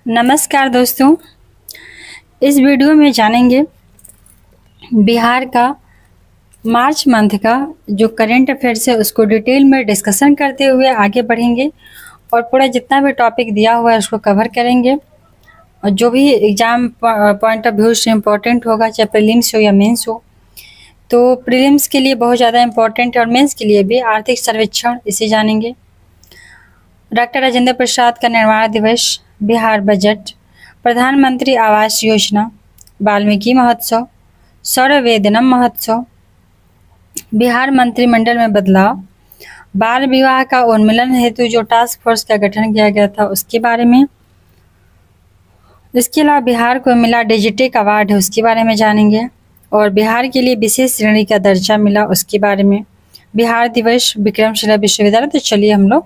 नमस्कार दोस्तों। इस वीडियो में जानेंगे बिहार का मार्च मंथ का जो करंट अफेयर्स है उसको डिटेल में डिस्कशन करते हुए आगे बढ़ेंगे और पूरा जितना भी टॉपिक दिया हुआ है उसको कवर करेंगे। और जो भी एग्ज़ाम पॉइंट ऑफ व्यू से इम्पोर्टेंट होगा, चाहे प्रीलिम्स हो या मेंस हो, तो प्रीलिम्स के लिए बहुत ज़्यादा इम्पोर्टेंट है और मेंस के लिए भी आर्थिक सर्वेक्षण इसे जानेंगे। डॉक्टर राजेंद्र प्रसाद का निर्वाण दिवस, बिहार बजट, प्रधानमंत्री आवास योजना, वाल्मीकि महोत्सव, सौरवेदनम महोत्सव, बिहार मंत्रिमंडल में बदलाव, बाल विवाह का उन्मूलन हेतु जो टास्क फोर्स का गठन किया गया था उसके बारे में। इसके अलावा बिहार को मिला डिजिटेक अवार्ड है उसके बारे में जानेंगे और बिहार के लिए विशेष श्रेणी का दर्जा मिला उसके बारे में। बिहार दिवस, विक्रमशिला विश्वविद्यालय। तो चलिए हम लोग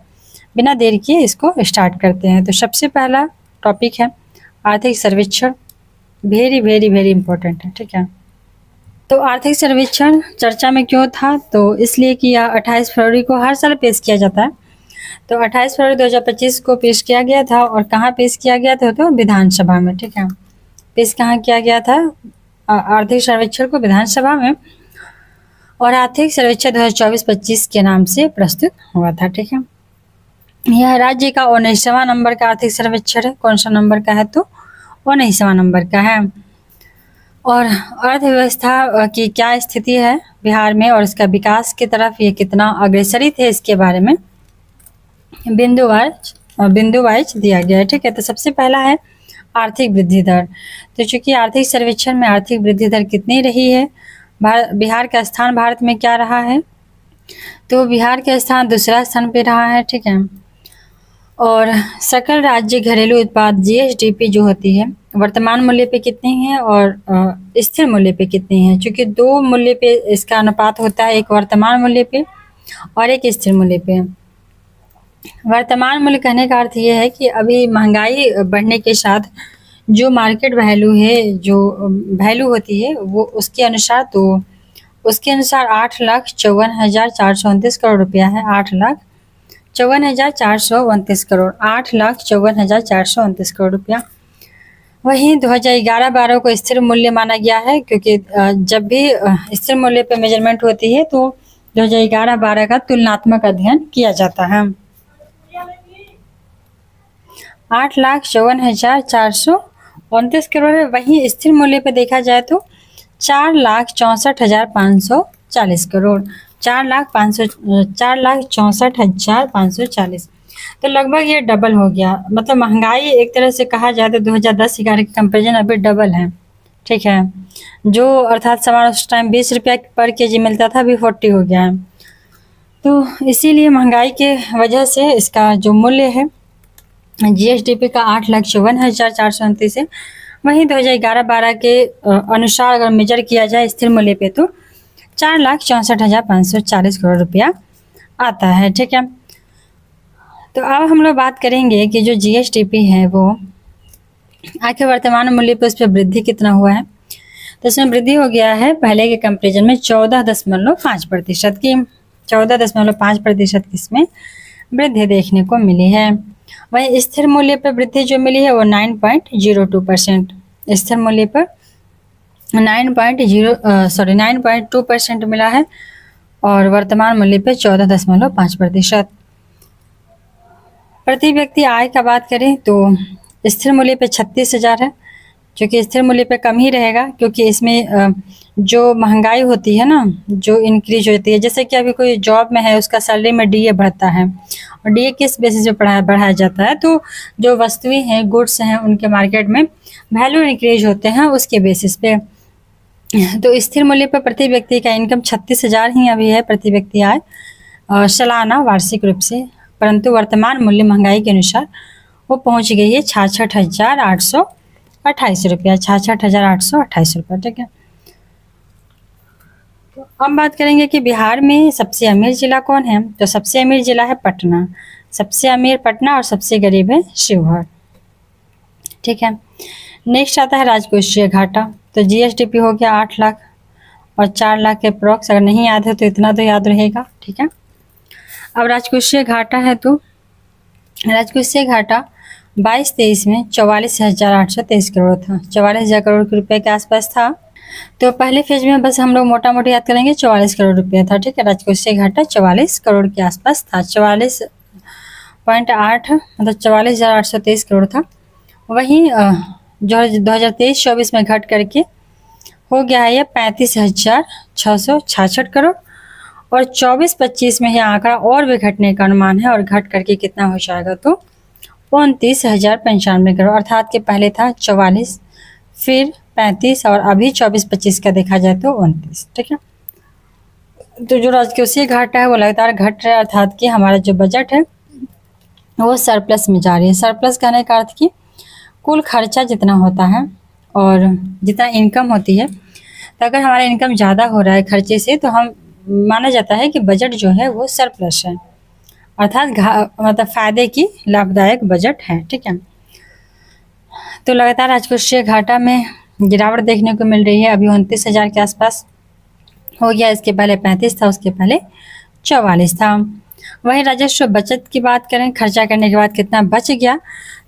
बिना देर किए इसको स्टार्ट करते हैं। तो सबसे पहला टॉपिक है आर्थिक सर्वेक्षण। वेरी वेरी वेरी इंपॉर्टेंट है, ठीक है। तो आर्थिक सर्वेक्षण चर्चा में क्यों था? तो इसलिए कि यह 28 फरवरी को हर साल पेश किया जाता है। तो 28 फरवरी 2025 को पेश किया गया था और कहाँ पेश किया गया था? तो विधानसभा में, ठीक है। पेश कहाँ किया गया था आर्थिक सर्वेक्षण को? विधानसभा में। और आर्थिक सर्वेक्षण 2024-25 के नाम से प्रस्तुत हुआ था, ठीक है। यह राज्य का 19वां नंबर का आर्थिक सर्वेक्षण है। कौन सा नंबर का है? तो 19वां नंबर का है। और अर्थव्यवस्था की क्या स्थिति है बिहार में और इसका विकास की तरफ ये कितना अग्रसरित है, इसके बारे में बिंदु वाइज दिया गया है, ठीक है। तो सबसे पहला है आर्थिक वृद्धि दर। तो चूंकि आर्थिक सर्वेक्षण में आर्थिक वृद्धि दर कितनी रही है, बिहार का स्थान भारत में क्या रहा है? तो बिहार का स्थान दूसरा स्थान पे रहा है, ठीक है। और सकल राज्य घरेलू उत्पाद जीएसडीपी जो होती है वर्तमान मूल्य पे कितनी है और स्थिर मूल्य पे कितनी है? क्योंकि दो मूल्य पे इसका अनुपात होता है, एक वर्तमान मूल्य पे और एक स्थिर मूल्य पे। वर्तमान मूल्य कहने का अर्थ ये है कि अभी महंगाई बढ़ने के साथ जो मार्केट वैल्यू है, जो वैल्यू होती है वो उसके अनुसार, तो उसके अनुसार 8,54,429 करोड़ रुपया है। 8,54,429 करोड़, 8,54,429 करोड़ रुपया। वहीं 2011-12 को स्थिर मूल्य माना गया है, क्योंकि जब भी स्थिर मूल्य पे मेजरमेंट होती है तो 2011-12 का तुलनात्मक अध्ययन किया जाता है। 8,54,429 करोड़ है। वहीं स्थिर मूल्य पे देखा जाए तो 4,64,540 करोड़, 4,64,540। तो लगभग ये डबल हो गया। मतलब महंगाई एक तरह से कहा जाए तो 2010-11 के कंपेरिजन अभी डबल है, ठीक है। जो अर्थात सामान उस टाइम 20 रुपया पर केजी मिलता था, अभी 40 हो गया है। तो इसीलिए महंगाई के वजह से इसका जो मूल्य है जीएसडीपी का 8,54,429 है। वहीं 2011-12 के अनुसार अगर मेजर किया जाए स्थिर मूल्य पे तो 4,64,540 करोड़ रुपया आता है, ठीक है। तो अब हम लोग बात करेंगे कि जो जीएसडीपी है वो आखिर वर्तमान मूल्य पे उस पर वृद्धि कितना हुआ है। तो इसमें वृद्धि हो गया है पहले के कंपेरिजन में 14.5% की, 14.5% की इसमें वृद्धि देखने को मिली है। वहीं स्थिर मूल्य पर वृद्धि जो मिली है वो 9.02%, स्थिर मूल्य पर 9.2% मिला है और वर्तमान मूल्य पे 14.5%। प्रति व्यक्ति आय का बात करें तो स्थिर मूल्य पे 36,000 है, जो कि स्थिर मूल्य पे कम ही रहेगा, क्योंकि इसमें जो महंगाई होती है ना, जो इंक्रीज होती है, जैसे कि अभी कोई जॉब में है उसका सैलरी में डीए बढ़ता है और डीए किस बेसिस पे बढ़ाया जाता है? तो जो वस्तुएं हैं, गुड्स हैं, उनके मार्केट में वैल्यू इंक्रीज होते हैं उसके बेसिस पे। तो स्थिर मूल्य पर प्रति व्यक्ति का इनकम 36,000 ही अभी है प्रति व्यक्ति आय सालाना वार्षिक रूप से, परंतु वर्तमान मूल्य महंगाई के अनुसार वो पहुंच गई है 66,828 रुपया, 66,828 रुपया, ठीक है। तो हम बात करेंगे कि बिहार में सबसे अमीर जिला कौन है। तो सबसे अमीर जिला है पटना, सबसे अमीर पटना और सबसे गरीब है शिवहर, ठीक है। नेक्स्ट आता है राजकोषीय घाटा। तो जीएसडीपी हो गया 8 लाख और 4 लाख के अप्रॉक्स, अगर नहीं याद है तो इतना तो याद रहेगा, ठीक है। अब राजकोषीय घाटा है तो राजकोषीय घाटा 22-23 में 44,823 करोड़ था, 44,000 करोड़ के रुपए के आसपास था। तो पहले फेज में बस हम लोग मोटा मोटी याद करेंगे 44 करोड़ रुपया था, ठीक है। राजकोषीय घाटा 44 करोड़ के आसपास था, 44.8 मतलब 44,823 करोड़ था। वहीं जो 2023-24 में घट करके हो गया है यह 35,666 करोड़, और 24-25 में यह आंकड़ा और भी घटने का अनुमान है, और घट करके कितना हो जाएगा तो 29,095 करोड़, अर्थात के पहले था 44, फिर 35 और अभी 24-25 का देखा जाए तो 29, ठीक है। तो जो राजकोषीय घाटा है वो लगातार घट रहा है, अर्थात कि हमारा जो बजट है वो सरप्लस में जा रही है। सरप्लस कहने का अर्थ कि कुल खर्चा जितना होता है और जितना इनकम होती है, तो अगर हमारा इनकम ज़्यादा हो रहा है खर्चे से तो हम माना जाता है कि बजट जो है वो सरप्लस है, अर्थात मतलब फायदे की लाभदायक बजट है, ठीक है। तो लगातार राजकोषीय घाटा में गिरावट देखने को मिल रही है। अभी 29,000 के आसपास हो गया, इसके पहले 35 था, उसके पहले 44 था। वहीं राजस्व बचत की बात करें, खर्चा करने के बाद कितना बच गया,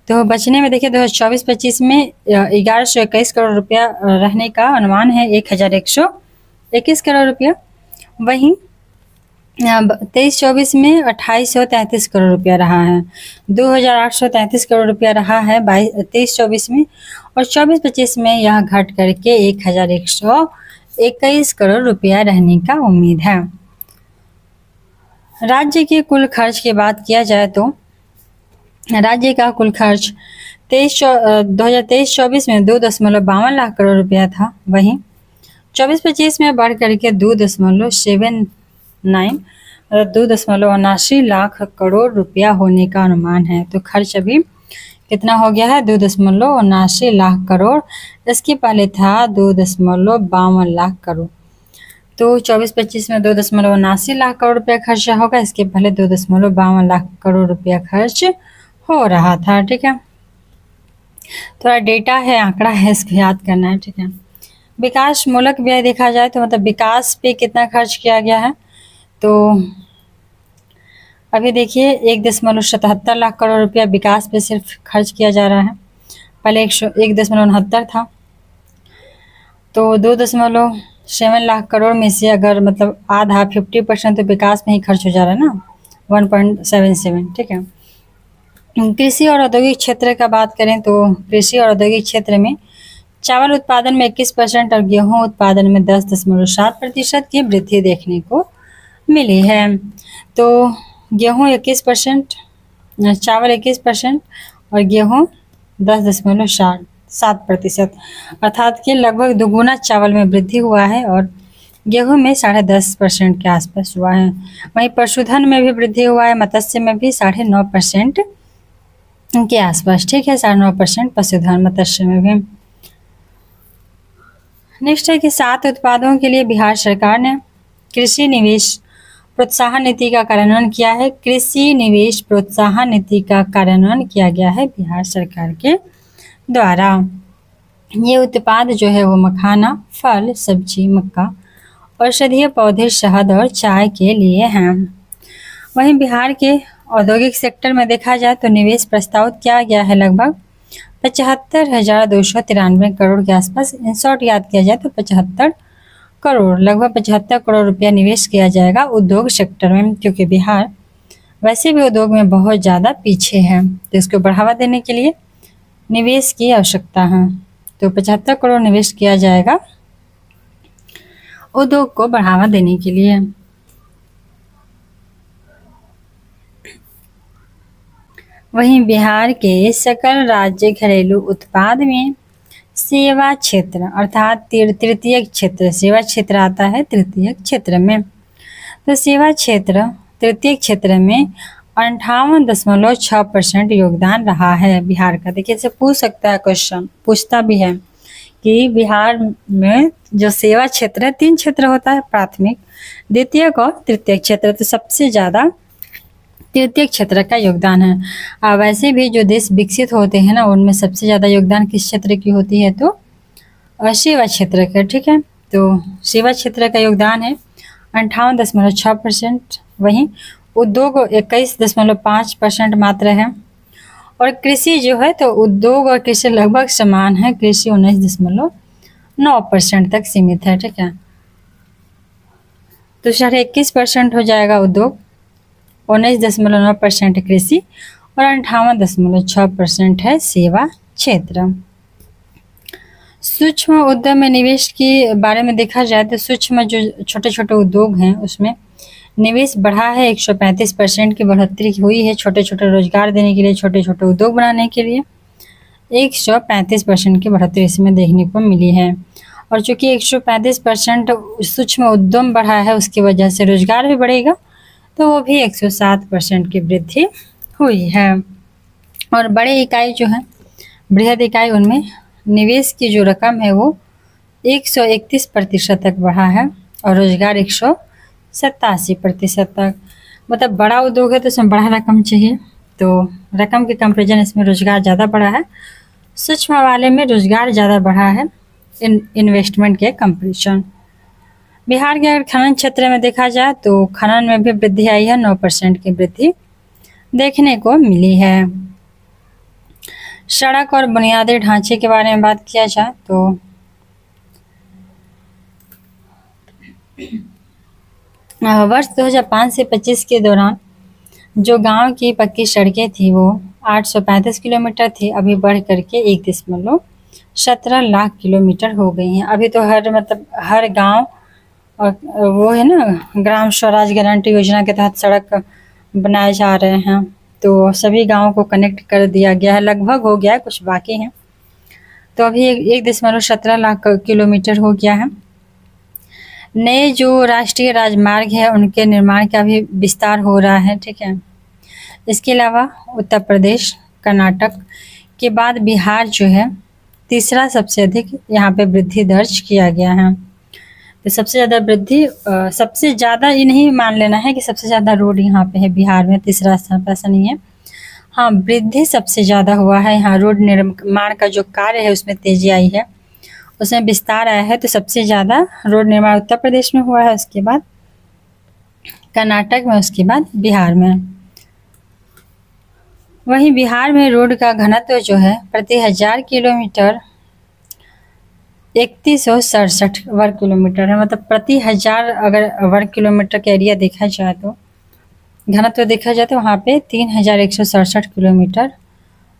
तो बचने में देखिए 2024-25 में 1121 करोड़ रुपया रहने का अनुमान है, 1121 करोड़ रुपया। वहीं 23-24 में 2833 करोड़ रुपया रहा है, 2833 करोड़ रुपया रहा है 23-24 में, और 24-25 में यह घट करके 1121 करोड़ रुपया रहने का उम्मीद है। राज्य के कुल खर्च की बात किया जाए तो राज्य का कुल खर्च 2023-24 में 2.52 लाख करोड़ रुपया था। वहीं 24-25 में बढ़ करके 2.79 लाख करोड़ रुपया होने का अनुमान है। तो खर्च अभी कितना हो गया है, 2.79 लाख करोड़, इसके पहले था 2.52 लाख करोड़। तो 24-25 में 2.79 लाख करोड़ रुपया खर्च होगा, इसके पहले 2.52 लाख करोड़ रुपया खर्च हो रहा था, ठीक है। थोड़ा डेटा है, आंकड़ा है, इसको याद करना है, ठीक है। विकास मूलक व्यय देखा जाए तो मतलब विकास पे कितना खर्च किया गया है, तो अभी देखिए 1.77 लाख करोड़ रुपया विकास पे सिर्फ खर्च किया जा रहा है, पहले 1.69 था। तो 2.7 लाख करोड़ में से अगर मतलब आधा 50% तो विकास में ही खर्च हो जा रहा है ना, 1.77, ठीक है। कृषि और औद्योगिक क्षेत्र का बात करें तो कृषि और औद्योगिक क्षेत्र में चावल उत्पादन में 21% और गेहूं उत्पादन में 10.7% की वृद्धि देखने को मिली है। तो गेहूं 21%, चावल 21% और गेहूं 10.7%, अर्थात कि लगभग दुगुना चावल में वृद्धि हुआ है और गेहूं में 10.5% के आसपास हुआ है। वहीं पशुधन में भी वृद्धि हुआ है, मत्स्य में भी 9.5% के आसपास, ठीक है, 9.5% पशुधन मत्स्य में भी। नेक्स्ट है कि 7 उत्पादों के लिए बिहार सरकार ने कृषि निवेश प्रोत्साहन नीति का कार्यान्वयन किया है। कृषि निवेश प्रोत्साहन नीति का कार्यान्वयन किया गया है बिहार सरकार के द्वारा। ये उत्पाद जो है वो मखाना, फल, सब्जी, मक्का, औषधीय पौधे, शहद और चाय के लिए हैं। वहीं बिहार के औद्योगिक सेक्टर में देखा जाए तो निवेश प्रस्तावित किया गया है लगभग 75,293 करोड़ के आसपास। इन शॉर्ट याद किया जाए तो 75 करोड़, लगभग 75 करोड़ रुपया निवेश किया जाएगा उद्योग सेक्टर में, क्योंकि बिहार वैसे भी उद्योग में बहुत ज़्यादा पीछे है, तो इसको बढ़ावा देने के लिए निवेश की आवश्यकता है। तो 75 करोड़ निवेश किया जाएगा उद्योग को बढ़ावा देने के लिए। वहीं बिहार के सकल राज्य घरेलू उत्पाद में सेवा क्षेत्र अर्थात तृतीय क्षेत्र, सेवा क्षेत्र आता है तृतीय क्षेत्र में। तो सेवा क्षेत्र तृतीय क्षेत्र में 58.6% योगदान रहा है बिहार का। देखिए इसे पूछ सकता है, क्वेश्चन पूछता भी है कि बिहार में जो सेवा क्षेत्र है 3 क्षेत्र होता है, प्राथमिक, द्वितीयक और तृतीय क्षेत्र, तो सबसे ज़्यादा तृतीय क्षेत्र का योगदान है। वैसे भी जो देश विकसित होते हैं ना, उनमें सबसे ज़्यादा योगदान किस क्षेत्र की होती है, तो सेवा क्षेत्र का, ठीक है। तो सेवा क्षेत्र का योगदान है 58.6%। वहीं उद्योग 21.5% मात्र है, और कृषि जो है तो उद्योग और कृषि लगभग समान है, कृषि 19.9% तक सीमित है। ठीक है, तो 21% हो जाएगा उद्योग, 19.9% कृषि और 58.6% है सेवा क्षेत्र। सूक्ष्म उद्यम में निवेश के बारे में देखा जाए तो सूक्ष्म जो छोटे छोटे उद्योग हैं उसमें निवेश बढ़ा है, 135% की बढ़ोतरी हुई है। छोटे छोटे रोजगार देने के लिए, छोटे छोटे उद्योग बनाने के लिए 135% की बढ़ोतरी इसमें देखने को मिली है। और चूँकि 135% सूक्ष्म उद्यम बढ़ा है उसकी वजह से रोजगार भी बढ़ेगा, तो वो भी 107% की वृद्धि हुई है। और बड़े इकाई जो है, बृहद इकाई, उनमें निवेश की जो रकम है वो 131% तक बढ़ा है और रोजगार 187% तक। मतलब बड़ा उद्योग है तो इसमें बड़ा रकम चाहिए, तो रकम के कंपेरिजन इसमें रोजगार ज़्यादा बढ़ा है। सूक्ष्म वाले में रोजगार ज़्यादा बढ़ा है इन्वेस्टमेंट के कंपेरिजन। बिहार के अगर खनन क्षेत्र में देखा जाए तो खनन में भी वृद्धि आई है, 9% की वृद्धि देखने को मिली है। सड़क और बुनियादी ढांचे के बारे में बात किया जाए तो वर्ष 2005 से 25 के दौरान जो गांव की पक्की सड़कें थी वो 835 किलोमीटर थी, अभी बढ़ करके 1.17 लाख किलोमीटर हो गई हैं। अभी तो हर गांव और वो है ना, ग्राम स्वराज गारंटी योजना के तहत सड़क बनाए जा रहे हैं, तो सभी गांवों को कनेक्ट कर दिया गया है, लगभग हो गया है, कुछ बाकी हैं। तो अभी 1.17 लाख किलोमीटर हो गया है। नए जो राष्ट्रीय राजमार्ग है उनके निर्माण का भी विस्तार हो रहा है। ठीक है, इसके अलावा उत्तर प्रदेश, कर्नाटक के बाद बिहार जो है तीसरा सबसे अधिक यहाँ पे वृद्धि दर्ज किया गया है। तो सबसे ज़्यादा वृद्धि, सबसे ज़्यादा ये नहीं मान लेना है कि सबसे ज़्यादा रोड यहाँ पे है बिहार में, तीसरा स्थान पर ऐसा नहीं है। हाँ, वृद्धि सबसे ज़्यादा हुआ है यहाँ, रोड निर्माण का जो कार्य है उसमें तेजी आई है, उसमें विस्तार आया है। तो सबसे ज़्यादा रोड निर्माण उत्तर प्रदेश में हुआ है, उसके बाद कर्नाटक में, उसके बाद बिहार में। वहीं बिहार में रोड का घनत्व जो है प्रति 1000 किलोमीटर 3167 वर्ग किलोमीटर है। मतलब प्रति 1000 अगर वर्ग किलोमीटर का एरिया देखा जाए तो घनत्व देखा जाए तो वहाँ पे 3167 किलोमीटर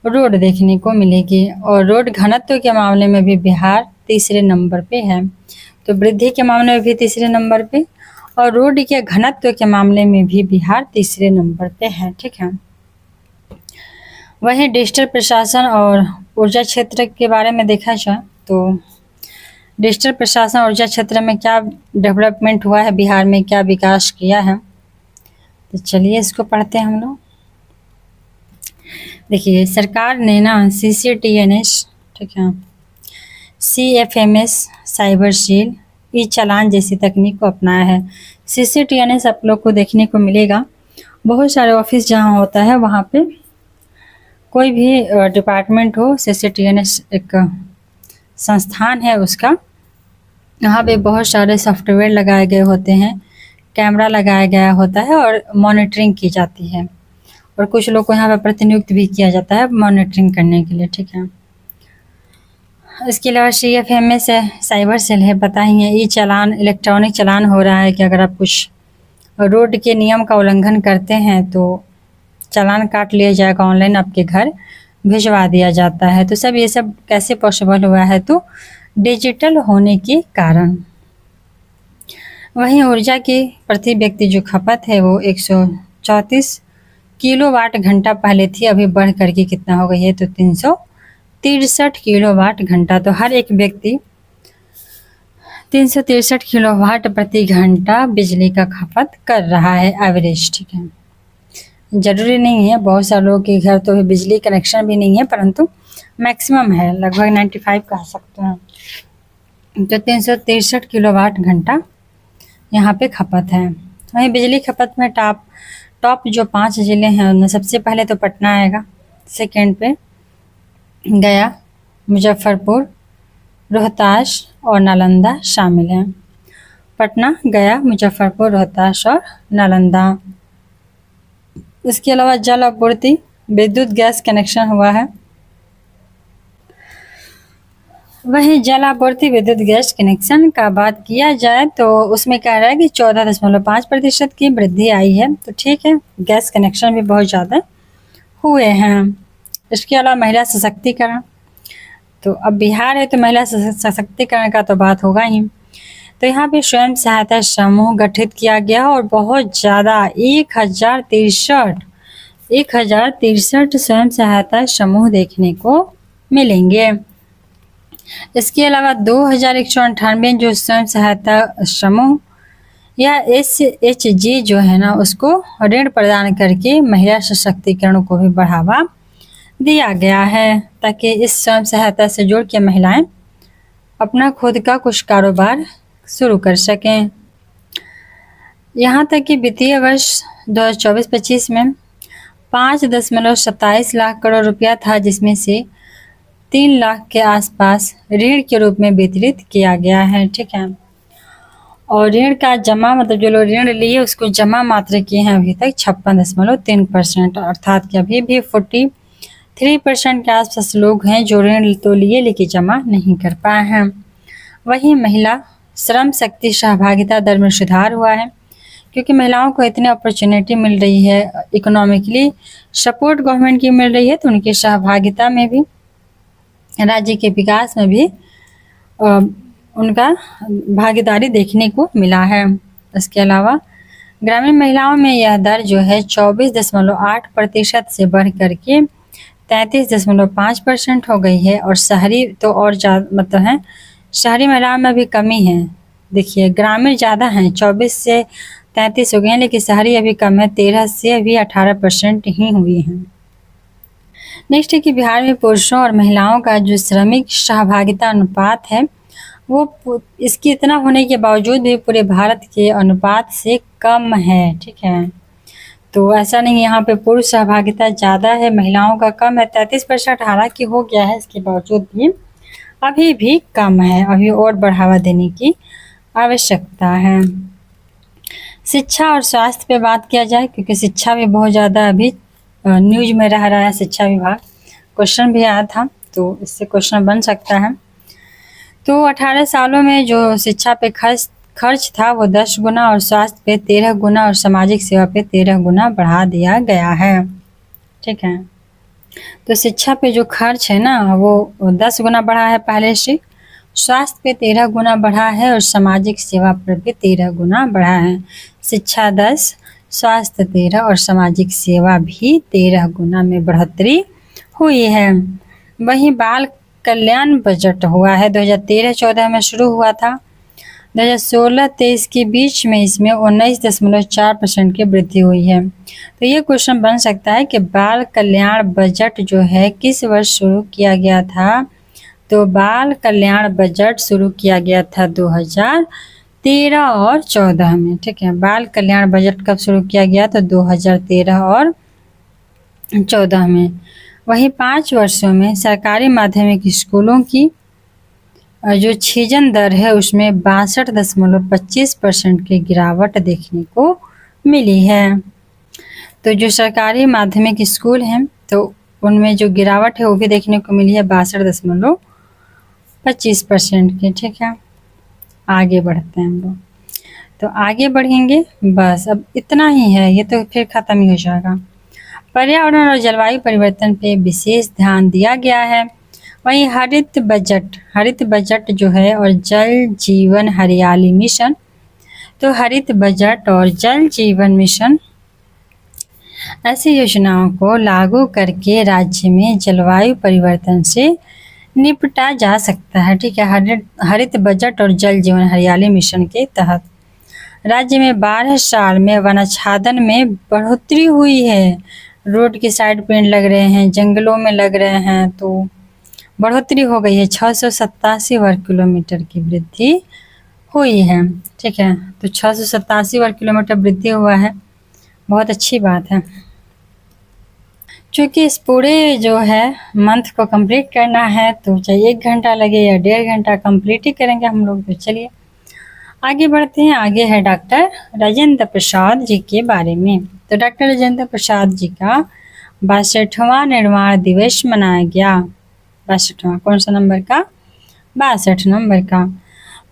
रोड देखने को मिलेगी। और रोड घनत्व के मामले में भी बिहार तीसरे नंबर पे है, तो वृद्धि के मामले में भी तीसरे नंबर पे और रोड के घनत्व के मामले में भी बिहार तीसरे नंबर पे है। ठीक है, वहीं डिजिटल प्रशासन और ऊर्जा क्षेत्र के बारे में देखा जाए तो डिजिटल प्रशासन ऊर्जा क्षेत्र में क्या डेवलपमेंट हुआ है, बिहार में क्या विकास किया है, तो चलिए इसको पढ़ते हैं हम लोग। देखिए, सरकार ने ना CCTNS, ठीक है, CFMS, साइबर सील, ई चालान जैसी तकनीक को अपनाया है। CCTNS आप लोग को देखने को मिलेगा, बहुत सारे ऑफिस जहाँ होता है वहाँ पे कोई भी डिपार्टमेंट हो, CCTNS एक संस्थान है उसका, यहाँ पे बहुत सारे सॉफ्टवेयर लगाए गए होते हैं, कैमरा लगाया गया होता है और मॉनिटरिंग की जाती है, और कुछ लोग को यहाँ पे प्रतिनियुक्त भी किया जाता है मॉनिटरिंग करने के लिए। ठीक है, इसके अलावा CFMS है, साइबर सेल है, पता ही है। ई चालान, इलेक्ट्रॉनिक चालान हो रहा है कि अगर आप कुछ रोड के नियम का उल्लंघन करते हैं तो चालान काट लिया जाएगा, ऑनलाइन आपके घर भिजवा दिया जाता है। तो सब ये सब कैसे पॉसिबल हुआ है, तो डिजिटल होने के कारण। वहीं ऊर्जा की प्रति व्यक्ति जो खपत है वो 134 किलोवाट घंटा पहले थी, अभी बढ़ करके कितना हो गई है, तो 363 किलोवाट घंटा। तो हर एक व्यक्ति 363 किलोवाट प्रति घंटा बिजली का खपत कर रहा है एवरेज। ठीक है, ज़रूरी नहीं है, बहुत सारे लोगों के घर तो बिजली कनेक्शन भी नहीं है, परंतु मैक्सिमम है, लगभग 95 कह सकते हैं। तो 363 किलोवाट घंटा यहाँ पे खपत है। वहीं बिजली खपत में टॉप जो 5 ज़िले हैं उनमें सबसे पहले तो पटना आएगा, सेकेंड पे गया, मुजफ्फरपुर, रोहतास और नालंदा शामिल हैं। पटना, गया, मुजफ्फरपुर, रोहतास और नालंदा। इसके अलावा जल आपूर्ति विद्युत गैस कनेक्शन हुआ है। वहीं जल आपूर्ति विद्युत गैस कनेक्शन का बात किया जाए तो उसमें कह रहा है कि 14.5% की वृद्धि आई है। तो ठीक है, गैस कनेक्शन भी बहुत ज़्यादा हुए हैं। इसके अलावा महिला सशक्तिकरण, तो अब बिहार है तो महिला सशक्तिकरण का तो बात होगा ही। तो यहाँ पे स्वयं सहायता समूह गठित किया गया और बहुत ज़्यादा 1063 स्वयं सहायता समूह देखने को मिलेंगे। इसके अलावा 2198 जो स्वयं सहायता समूह या SHG जो है ना, उसको ऋण प्रदान करके महिला सशक्तिकरण को भी बढ़ावा दिया गया है, ताकि इस स्वयं सहायता से जुड़ के महिलाएं अपना खुद का कुछ कारोबार शुरू कर सकें। यहाँ तक कि वित्तीय वर्ष 2024-25 में 5.27 लाख करोड़ रुपया था, जिसमें से 3 लाख के आसपास ऋण के रूप में वितरित किया गया है। ठीक है, और ऋण का जमा मतलब जो लोग ऋण लिए उसको जमा मात्र किए हैं अभी तक 56.3%, अर्थात कि अभी भी 43% के आसपास लोग हैं जो ऋण तो लिए लेकिन जमा नहीं कर पाए हैं। वहीं महिला श्रम शक्ति सहभागिता दर में सुधार हुआ है, क्योंकि महिलाओं को इतनी अपॉर्चुनिटी मिल रही है, इकोनॉमिकली सपोर्ट गवर्नमेंट की मिल रही है, तो उनकी सहभागिता में भी, राज्य के विकास में भी उनका भागीदारी देखने को मिला है। इसके अलावा ग्रामीण महिलाओं में यह दर जो है 24.8% से बढ़ करके 33.5% हो गई है। और शहरी तो और ज़्यादा मतलब है, शहरी महिलाओं में भी कमी है। देखिए, ग्रामीण ज़्यादा हैं, 24 से 33 हो गए हैं, लेकिन शहरी अभी कम है, 13 से अभी 18% ही हुई हैं। नेक्स्ट है कि बिहार में पुरुषों और महिलाओं का जो श्रमिक सहभागिता अनुपात है वो इसकी इतना होने के बावजूद भी पूरे भारत के अनुपात से कम है। ठीक है, तो ऐसा नहीं, यहाँ पे पुरुष सहभागिता ज़्यादा है, महिलाओं का कम है। 33% हालांकि हो गया है, इसके बावजूद भी अभी भी कम है, अभी और बढ़ावा देने की आवश्यकता है। शिक्षा और स्वास्थ्य पे बात किया जाए, क्योंकि शिक्षा भी बहुत ज़्यादा अभी न्यूज में रह रहा है। शिक्षा विभाग क्वेश्चन भी आया था, तो इससे क्वेश्चन बन सकता है। तो 18 सालों में जो शिक्षा पे खर्च था वो 10 गुना और स्वास्थ्य पे 13 गुना और सामाजिक सेवा पे 13 गुना बढ़ा दिया गया है। ठीक है, तो शिक्षा पे जो खर्च है ना वो 10 गुना बढ़ा है पहले से, स्वास्थ्य पे 13 गुना बढ़ा है और सामाजिक सेवा पर भी 13 गुना बढ़ा है। शिक्षा 10, स्वास्थ्य 13 और सामाजिक सेवा भी 13 गुना में बढ़ोतरी हुई है। वहीं बाल कल्याण बजट हुआ है 2013-14 में शुरू हुआ था, 2016-23 के बीच में इसमें 19.4% की वृद्धि हुई है। तो ये क्वेश्चन बन सकता है कि बाल कल्याण बजट जो है किस वर्ष शुरू किया गया था। तो बाल कल्याण बजट शुरू किया गया था 2013 और 14 में। ठीक है, बाल कल्याण बजट कब शुरू किया गया? तो 2013 और 14 में। वहीं 5 वर्षों में सरकारी माध्यमिक स्कूलों की जो छीजन दर है उसमें 62.25% की गिरावट देखने को मिली है। तो जो सरकारी माध्यमिक स्कूल हैं तो उनमें जो गिरावट है वो भी देखने को मिली है 62.25% की। ठीक है, आगे बढ़ते हैं हम लोग। तो आगे बढ़ेंगे, बस अब इतना ही है, ये तो फिर ख़त्म ही हो जाएगा। पर्यावरण और जलवायु परिवर्तन पे विशेष ध्यान दिया गया है। वहीं हरित बजट जो है और जल जीवन हरियाली मिशन, तो हरित बजट और जल जीवन मिशन ऐसी योजनाओं को लागू करके राज्य में जलवायु परिवर्तन से निपटा जा सकता है। ठीक है, हरित बजट और जल जीवन हरियाली मिशन के तहत राज्य में 12 साल में वनाच्छादन में बढ़ोतरी हुई है। रोड की साइड पेड़ लग रहे हैं, जंगलों में लग रहे हैं, तो बढ़ोतरी हो गई है। 687 वर्ग किलोमीटर की वृद्धि हुई है। ठीक है, तो 687 वर्ग किलोमीटर वृद्धि हुआ है, बहुत अच्छी बात है। क्योंकि इस पूरे जो है मंथ को कंप्लीट करना है तो चाहे 1 घंटा लगे या 1.5 घंटा कंप्लीट ही करेंगे हम लोग। तो चलिए आगे बढ़ते हैं। आगे है डॉक्टर राजेंद्र प्रसाद जी के बारे में। तो डॉक्टर राजेंद्र प्रसाद जी का 62वां निर्माण दिवस मनाया गया। 62वां कौन सा नंबर का? 62 नंबर का।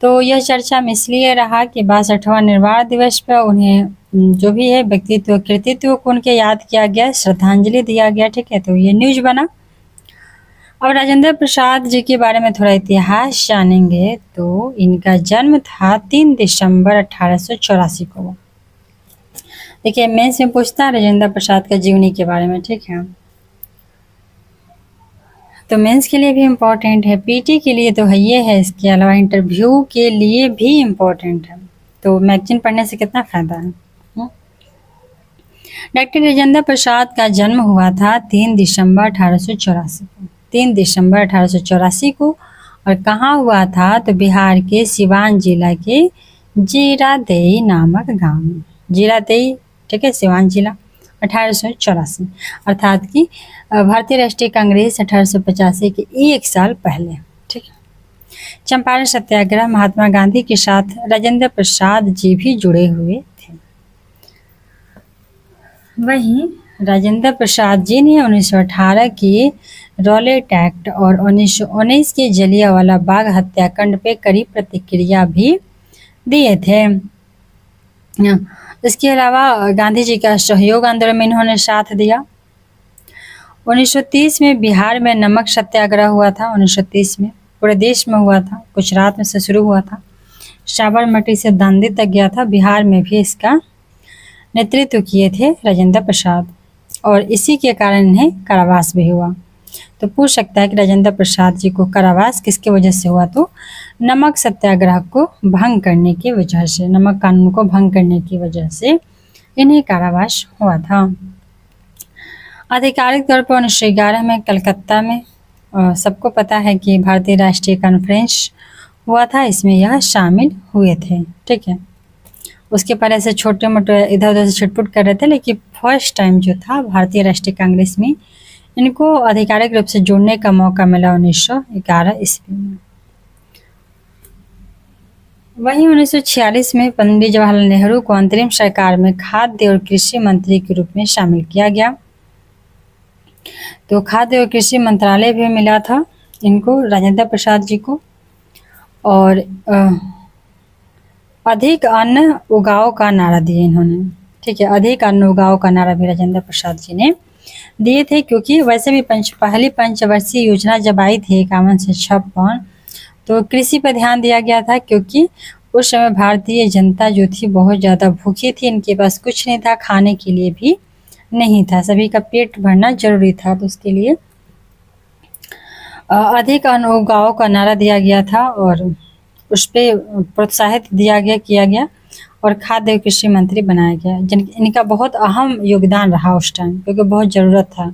तो यह चर्चा में इसलिए रहा कि 62वां निर्माण दिवस पर उन्हें जो भी है व्यक्तित्व कृतित्व को उनके याद किया गया, श्रद्धांजलि दिया गया। ठीक है, तो ये न्यूज बना। अब राजेंद्र प्रसाद जी के बारे में थोड़ा इतिहास जानेंगे तो इनका जन्म था 3 दिसंबर 1884 को। देखिए मेंस में पूछता है राजेंद्र प्रसाद का जीवनी के बारे में। ठीक है, तो मेंस के लिए भी इम्पोर्टेंट है, पीटी के लिए तो है ये है, इसके अलावा इंटरव्यू के लिए भी इम्पोर्टेंट है। तो मैगजीन पढ़ने से कितना फायदा है। डॉक्टर राजेंद्र प्रसाद का जन्म हुआ था 3 दिसंबर 1884 को। 3 दिसंबर 1884 को। और कहाँ हुआ था? तो बिहार के सिवान जिला के जीरादेई नामक गांव में। जीरादेई, ठीक है, सिवान जिला। 1884 अर्थात कि भारतीय राष्ट्रीय कांग्रेस 1885 के एक साल पहले। ठीक है, चंपारण सत्याग्रह महात्मा गांधी के साथ राजेंद्र प्रसाद जी भी जुड़े हुए थे। वहीं राजेंद्र प्रसाद जी ने 1918 के रॉलेट एक्ट और 1919 के जलियांवाला बाग हत्याकांड पे कड़ी प्रतिक्रिया भी दिए थे। इसके अलावा गांधी जी का सहयोग आंदोलन में इन्होंने साथ दिया। 1930 में बिहार में नमक सत्याग्रह हुआ था। 1930 में पूरे देश में हुआ था, गुजरात में से शुरू हुआ था, साबरमती से दांडी तक गया था। बिहार में भी इसका नेतृत्व किए थे राजेंद्र प्रसाद और इसी के कारण इन्हें कारावास भी हुआ। तो पूछ सकता है कि राजेंद्र प्रसाद जी को कारावास किसकी वजह से हुआ? तो नमक सत्याग्रह को भंग करने की वजह से, नमक कानून को भंग करने की वजह से इन्हें कारावास हुआ था। आधिकारिक तौर पर 1911 में कलकत्ता में सबको पता है कि भारतीय राष्ट्रीय कॉन्फ्रेंस हुआ था, इसमें यह शामिल हुए थे। ठीक है, उसके पहले से छोटे मोटे इधर उधर से छुटपुट कर रहे थे, लेकिन फर्स्ट टाइम जो था भारतीय राष्ट्रीय कांग्रेस में इनको आधिकारिक रूप से जुड़ने का मौका मिला 1911 ईस्वी में। वहीं 1946 में पंडित जवाहरलाल नेहरू को अंतरिम सरकार में खाद्य और कृषि मंत्री के रूप में शामिल किया गया। तो खाद्य और कृषि मंत्रालय भी मिला था इनको, राजेंद्र प्रसाद जी को। और अधिक अन्न उगाओ का नारा दिए इन्होंने। ठीक है, अधिक अन्न उगाओ का नारा भी राजेंद्र प्रसाद जी ने दिए थे, क्योंकि वैसे भी पहली पंचवर्षीय योजना जब आई थी 51 से 56, तो कृषि पर ध्यान दिया गया था, क्योंकि उस समय भारतीय जनता जो थी बहुत ज़्यादा भूखी थी, इनके पास कुछ नहीं था, खाने के लिए भी नहीं था, सभी का पेट भरना जरूरी था। तो उसके लिए अधिक अन्न उगाओ का नारा दिया गया था और उस पर प्रोत्साहित किया गया और खाद्य कृषि मंत्री बनाया गया, इनका बहुत अहम योगदान रहा उस टाइम, क्योंकि बहुत ज़रूरत था।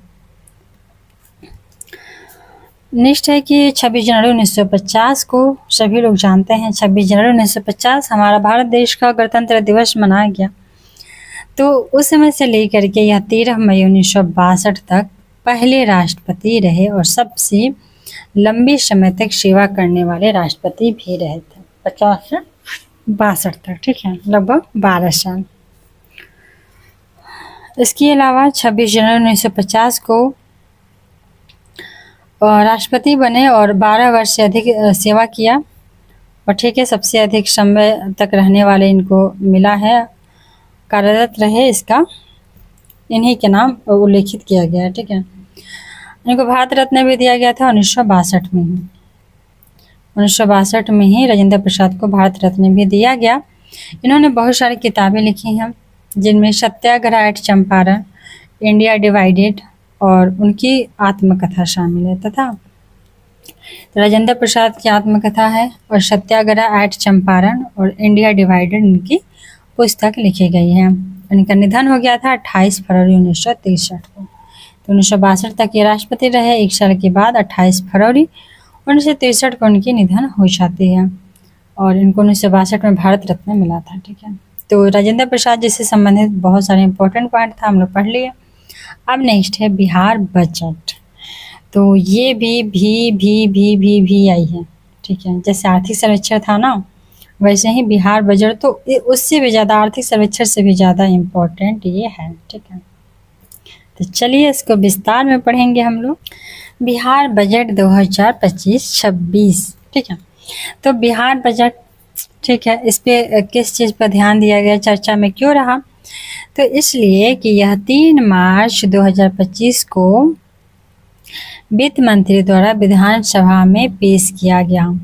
नेक्स्ट है कि 26 जनवरी 1950 को सभी लोग जानते हैं, 26 जनवरी 1950 हमारा भारत देश का गणतंत्र दिवस मनाया गया। तो उस समय से लेकर के यह 13 मई 1962 तक पहले राष्ट्रपति रहे और सबसे लंबे समय तक सेवा करने वाले राष्ट्रपति भी रहे थे, 50 से 62 तक। ठीक है, लगभग 12 साल। इसके अलावा 26 जनवरी 1950 को राष्ट्रपति बने और 12 वर्ष से अधिक सेवा किया। और ठीक है, सबसे अधिक समय तक रहने वाले इनको मिला है, कार्यरत रहे, इसका इन्हीं के नाम उल्लेखित किया गया है। ठीक है, इनको भारत रत्न भी दिया गया था 1962 में ही। 1962 में ही राजेंद्र प्रसाद को भारत रत्न भी दिया गया। इन्होंने बहुत सारी किताबें लिखी हैं, जिनमें सत्याग्रह एट चंपारण, इंडिया डिवाइडेड और उनकी आत्मकथा शामिल है। तथा तो राजेंद्र प्रसाद की आत्मकथा है और सत्याग्रह एट चंपारण और इंडिया डिवाइडेड इनकी पुस्तक लिखी गई है। इनका निधन हो गया था 28 फरवरी 1963 को। तो 1962 तक ये राष्ट्रपति रहे। एक साल के बाद 28 फरवरी 1963 को उनकी निधन हो जाती है और इनको 1962 में भारत रत्न मिला था। ठीक है, तो राजेंद्र प्रसाद जी से संबंधित बहुत सारे इंपॉर्टेंट पॉइंट था, हम लोग पढ़ लिए। अब नेक्स्ट है बिहार बजट। तो ये भी आई है। ठीक है, जैसे आर्थिक सर्वेक्षण था ना, वैसे ही बिहार बजट, तो उससे भी ज़्यादा आर्थिक सर्वेक्षण से भी ज़्यादा इम्पोर्टेंट ये है। ठीक है, तो चलिए इसको विस्तार में पढ़ेंगे हम लोग। बिहार बजट 2025-26, ठीक है। तो बिहार बजट, ठीक है, इस पे किस चीज़ पर ध्यान दिया गया, चर्चा में क्यों रहा? तो इसलिए कि यह 3 मार्च 2025 को वित्त मंत्री द्वारा विधानसभा में पेश किया गया।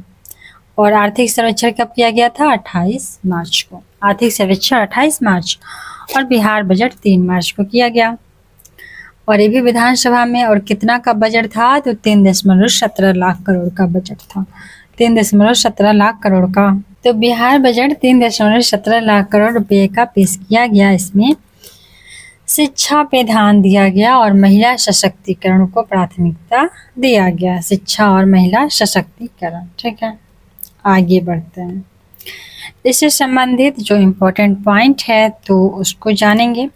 और आर्थिक सर्वेक्षण कब किया गया था? 28 मार्च को। आर्थिक सर्वेक्षण 28 मार्च और बिहार बजट 3 मार्च को किया गया। और ये भी विधानसभा में। और कितना का बजट था? तो 3.17 लाख करोड़ का बजट था। 3.17 लाख करोड़ का। तो बिहार बजट 3.17 लाख करोड़ रुपए का पेश किया गया। इसमें शिक्षा पे ध्यान दिया गया और महिला सशक्तिकरण को प्राथमिकता दिया गया। शिक्षा और महिला सशक्तिकरण, ठीक है। आगे बढ़ते हैं। इससे संबंधित जो इम्पोर्टेंट पॉइंट है तो उसको जानेंगे।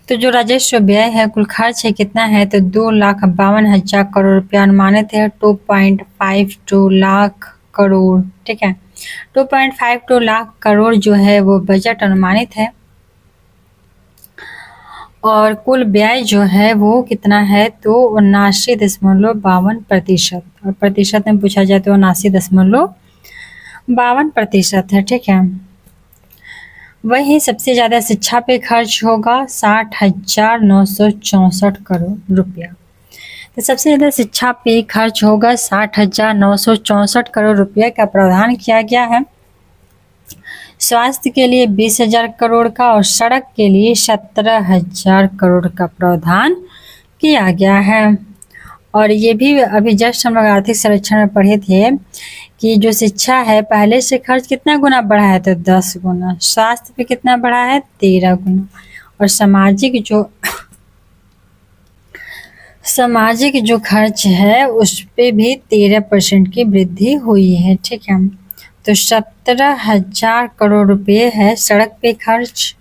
तो जो राजस्व व्यय है, कुल खर्च है कितना है? तो 2,52,000 करोड़ रुपया अनुमानित है। 2.52 लाख करोड़, ठीक है। 2.52 लाख करोड़ जो है वो बजट अनुमानित है। और कुल व्यय जो है वो कितना है? तो 79.52%। और प्रतिशत में पूछा जाए तो 79.52% है, ठीक है। वहीं सबसे ज़्यादा शिक्षा पे खर्च होगा 60,964 करोड़ रुपया। तो सबसे ज़्यादा शिक्षा पे खर्च होगा 60,964 करोड़ रुपया का प्रावधान किया गया है। स्वास्थ्य के लिए 20,000 करोड़ का और सड़क के लिए 17,000 करोड़ का प्रावधान किया गया है। और ये भी अभी जस्ट हम लोग आर्थिक सर्वेक्षण में पढ़े थे कि जो शिक्षा है पहले से खर्च कितना गुना बढ़ा है? तो 10 गुना। स्वास्थ्य पे कितना बढ़ा है? 13 गुना। और सामाजिक जो खर्च है उस पे भी 13% की वृद्धि हुई है, ठीक है। तो 17,000 करोड़ रुपए है सड़क पे खर्च।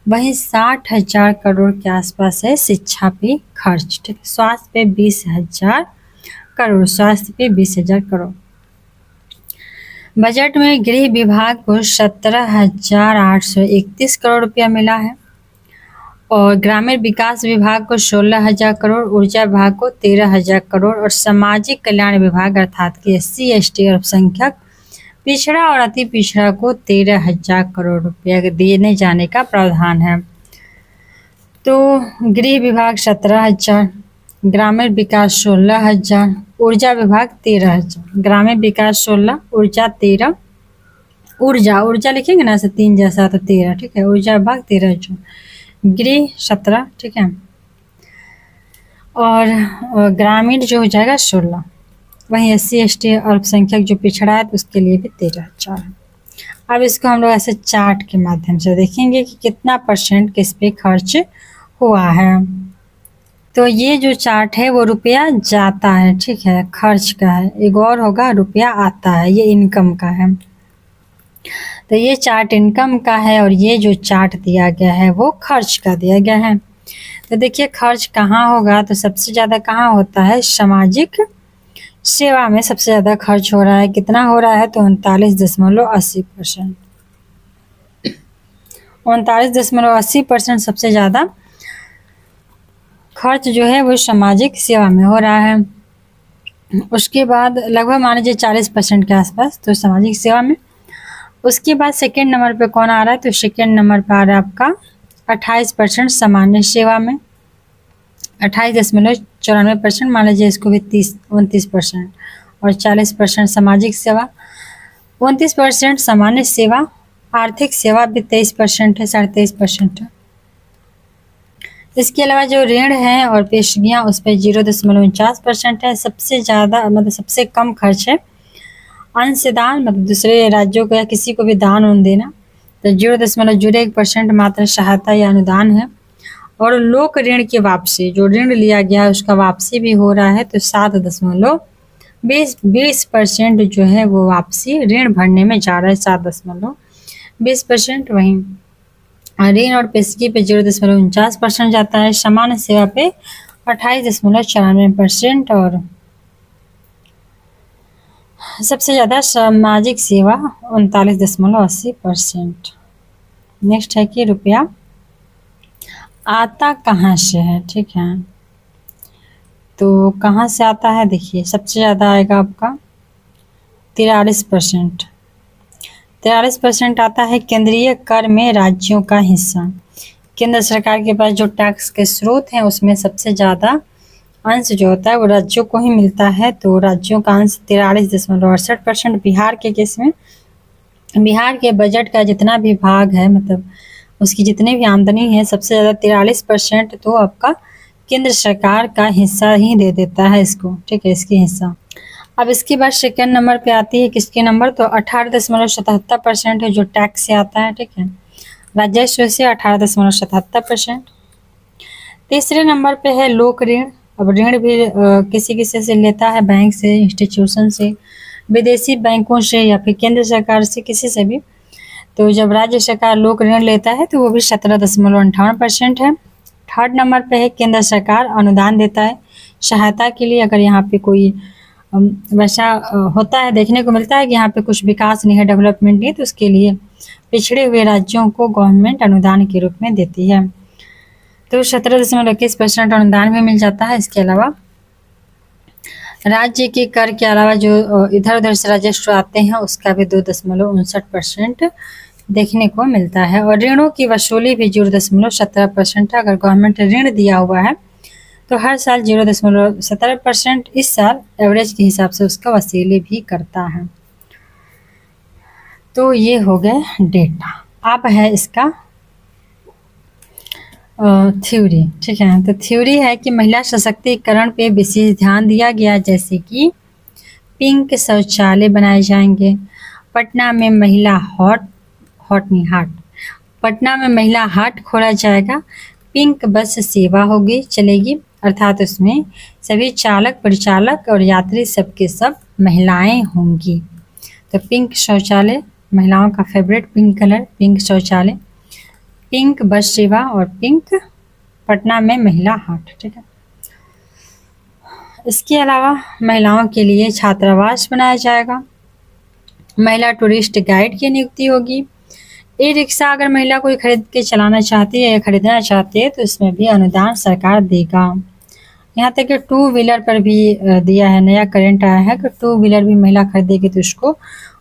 वहीं 60,000 करोड़ के आसपास है शिक्षा पे खर्च, ठीक है। स्वास्थ्य पे 20,000 करोड़, स्वास्थ्य पे 20,000 करोड़। बजट में गृह विभाग को 17,831 करोड़ रुपया मिला है। और ग्रामीण विकास विभाग को 16,000 करोड़, ऊर्जा विभाग को 13,000 करोड़ और सामाजिक कल्याण विभाग अर्थात कि SC ST अल्पसंख्यक पिछड़ा और अति पिछड़ा को 13,000 करोड़ रुपया देने जाने का प्रावधान है। तो गृह विभाग 17,000, ग्रामीण विकास 16,000, ऊर्जा विभाग 13,000। ग्रामीण विकास 16, ऊर्जा 13। ऊर्जा लिखेंगे ना ऐसे 3 जैसा, तो 13, ठीक है। ऊर्जा विभाग 13,000, गृह 17, ठीक है। और ग्रामीण जो हो जाएगा 16। वहीं SC ST अल्पसंख्यक जो पिछड़ा है तो उसके लिए भी 13,000। अब इसको हम लोग ऐसे चार्ट के माध्यम से देखेंगे कि कितना % किस पे खर्च हुआ है। तो ये जो चार्ट है वो रुपया जाता है, ठीक है, खर्च का है। एक और होगा रुपया आता है, ये इनकम का है। तो ये चार्ट इनकम का है और ये जो चार्ट दिया गया है वो खर्च का दिया गया है। तो देखिए खर्च कहाँ होगा? तो सबसे ज़्यादा कहाँ होता है? सामाजिक सेवा में सबसे ज़्यादा खर्च हो रहा है। कितना हो रहा है? तो 39.80%। 39.80% सबसे ज़्यादा खर्च जो है वो सामाजिक सेवा में हो रहा है। उसके बाद लगभग मान लीजिए 40% के आसपास तो सामाजिक सेवा में। उसके बाद सेकेंड नंबर पे कौन आ रहा है? तो सेकेंड नंबर पर आ रहा है आपका 28% सामान्य सेवा में। 28.94%, मान लीजिए इसको भी 29%। और 40% सामाजिक सेवा, 29% सामान्य सेवा। आर्थिक सेवा भी 23% है, 23.5% है। इसके अलावा जो ऋण है और पेशगियाँ उस पर 0.49% है। सबसे ज़्यादा मतलब सबसे कम खर्च है अंश दान, मतलब दूसरे राज्यों को या किसी को भी दान उन देना, तो 0.01% मात्र सहायता या अनुदान है। और लोक ऋण की वापसी, जो ऋण लिया गया है उसका वापसी भी हो रहा है, तो 7.20% जो है वो वापसी ऋण भरने में जा रहा है, 7.20%। वहीं ऋण और पेशगी पे 0.49% जाता है। सामान्य सेवा पे 28.94% और सबसे ज़्यादा सामाजिक सेवा 39.80%। नेक्स्ट है कि रुपया आता कहाँ से है, ठीक है, तो कहाँ से आता है, देखिए सबसे ज़्यादा आएगा आपका 43%। 43% आता है केंद्रीय कर में राज्यों का हिस्सा। केंद्र सरकार के पास जो टैक्स के स्रोत हैं उसमें सबसे ज़्यादा अंश जो होता है वो राज्यों को ही मिलता है। तो राज्यों का अंश 43.68%। बिहार के केस में बिहार के बजट का जितना भी भाग है, मतलब उसकी जितनी भी आमदनी है, सबसे ज़्यादा 43% तो आपका केंद्र सरकार का हिस्सा ही दे देता है इसको, ठीक है, इसकी हिस्सा। अब इसके बाद सेकेंड नंबर पे आती है किसके नंबर, तो 18.77% है जो टैक्स से आता है, ठीक है, राजस्व से 18.77%। तीसरे नंबर पे है लोक ऋण। अब ऋण भी किसी किसी से लेता है, बैंक से, इंस्टीट्यूशन से, विदेशी बैंकों से या फिर केंद्र सरकार से, किसी से भी। तो जब राज्य सरकार लोक ऋण लेता है तो वो भी 17.58% है। थर्ड नंबर पे है केंद्र सरकार अनुदान देता है सहायता के लिए। अगर यहाँ पे कोई वैसा होता है, देखने को मिलता है कि यहाँ पे कुछ विकास नहीं है, डेवलपमेंट नहीं, तो उसके लिए पिछड़े हुए राज्यों को गवर्नमेंट अनुदान के रूप में देती है। तो 17.21% अनुदान भी मिल जाता है। इसके अलावा राज्य के कर के अलावा जो इधर उधर से राजस्व आते हैं उसका भी 2.59% देखने को मिलता है। और ऋणों की वसूली भी 0.17% है। अगर गवर्नमेंट ऋण दिया हुआ है तो हर साल 0.17% इस साल एवरेज के हिसाब से उसका वसूली भी करता है। तो ये हो गए डेटा। अब है इसका थ्योरी, ठीक है। तो थ्योरी है कि महिला सशक्तिकरण पे विशेष ध्यान दिया गया, जैसे कि पिंक शौचालय बनाए जाएंगे, पटना में महिला पटना में महिला हाट खोला जाएगा, पिंक बस सेवा होगी, चलेगी, अर्थात उसमें सभी चालक, परिचालक और यात्री सबके सब महिलाएं होंगी। तो पिंक शौचालय, महिलाओं का फेवरेट पिंक कलर, पिंक शौचालय, पिंक बस सेवा और पिंक पटना में महिला हाट, ठीक है। इसके अलावा महिलाओं के लिए छात्रावास बनाया जाएगा, महिला टूरिस्ट गाइड की नियुक्ति होगी, ई रिक्शा अगर महिला कोई खरीद के चलाना चाहती है या खरीदना चाहती है तो इसमें भी अनुदान सरकार देगा। यहाँ तक कि टू व्हीलर पर भी दिया है, नया करंट आया है कि टू व्हीलर भी महिला खरीदेगी तो उसको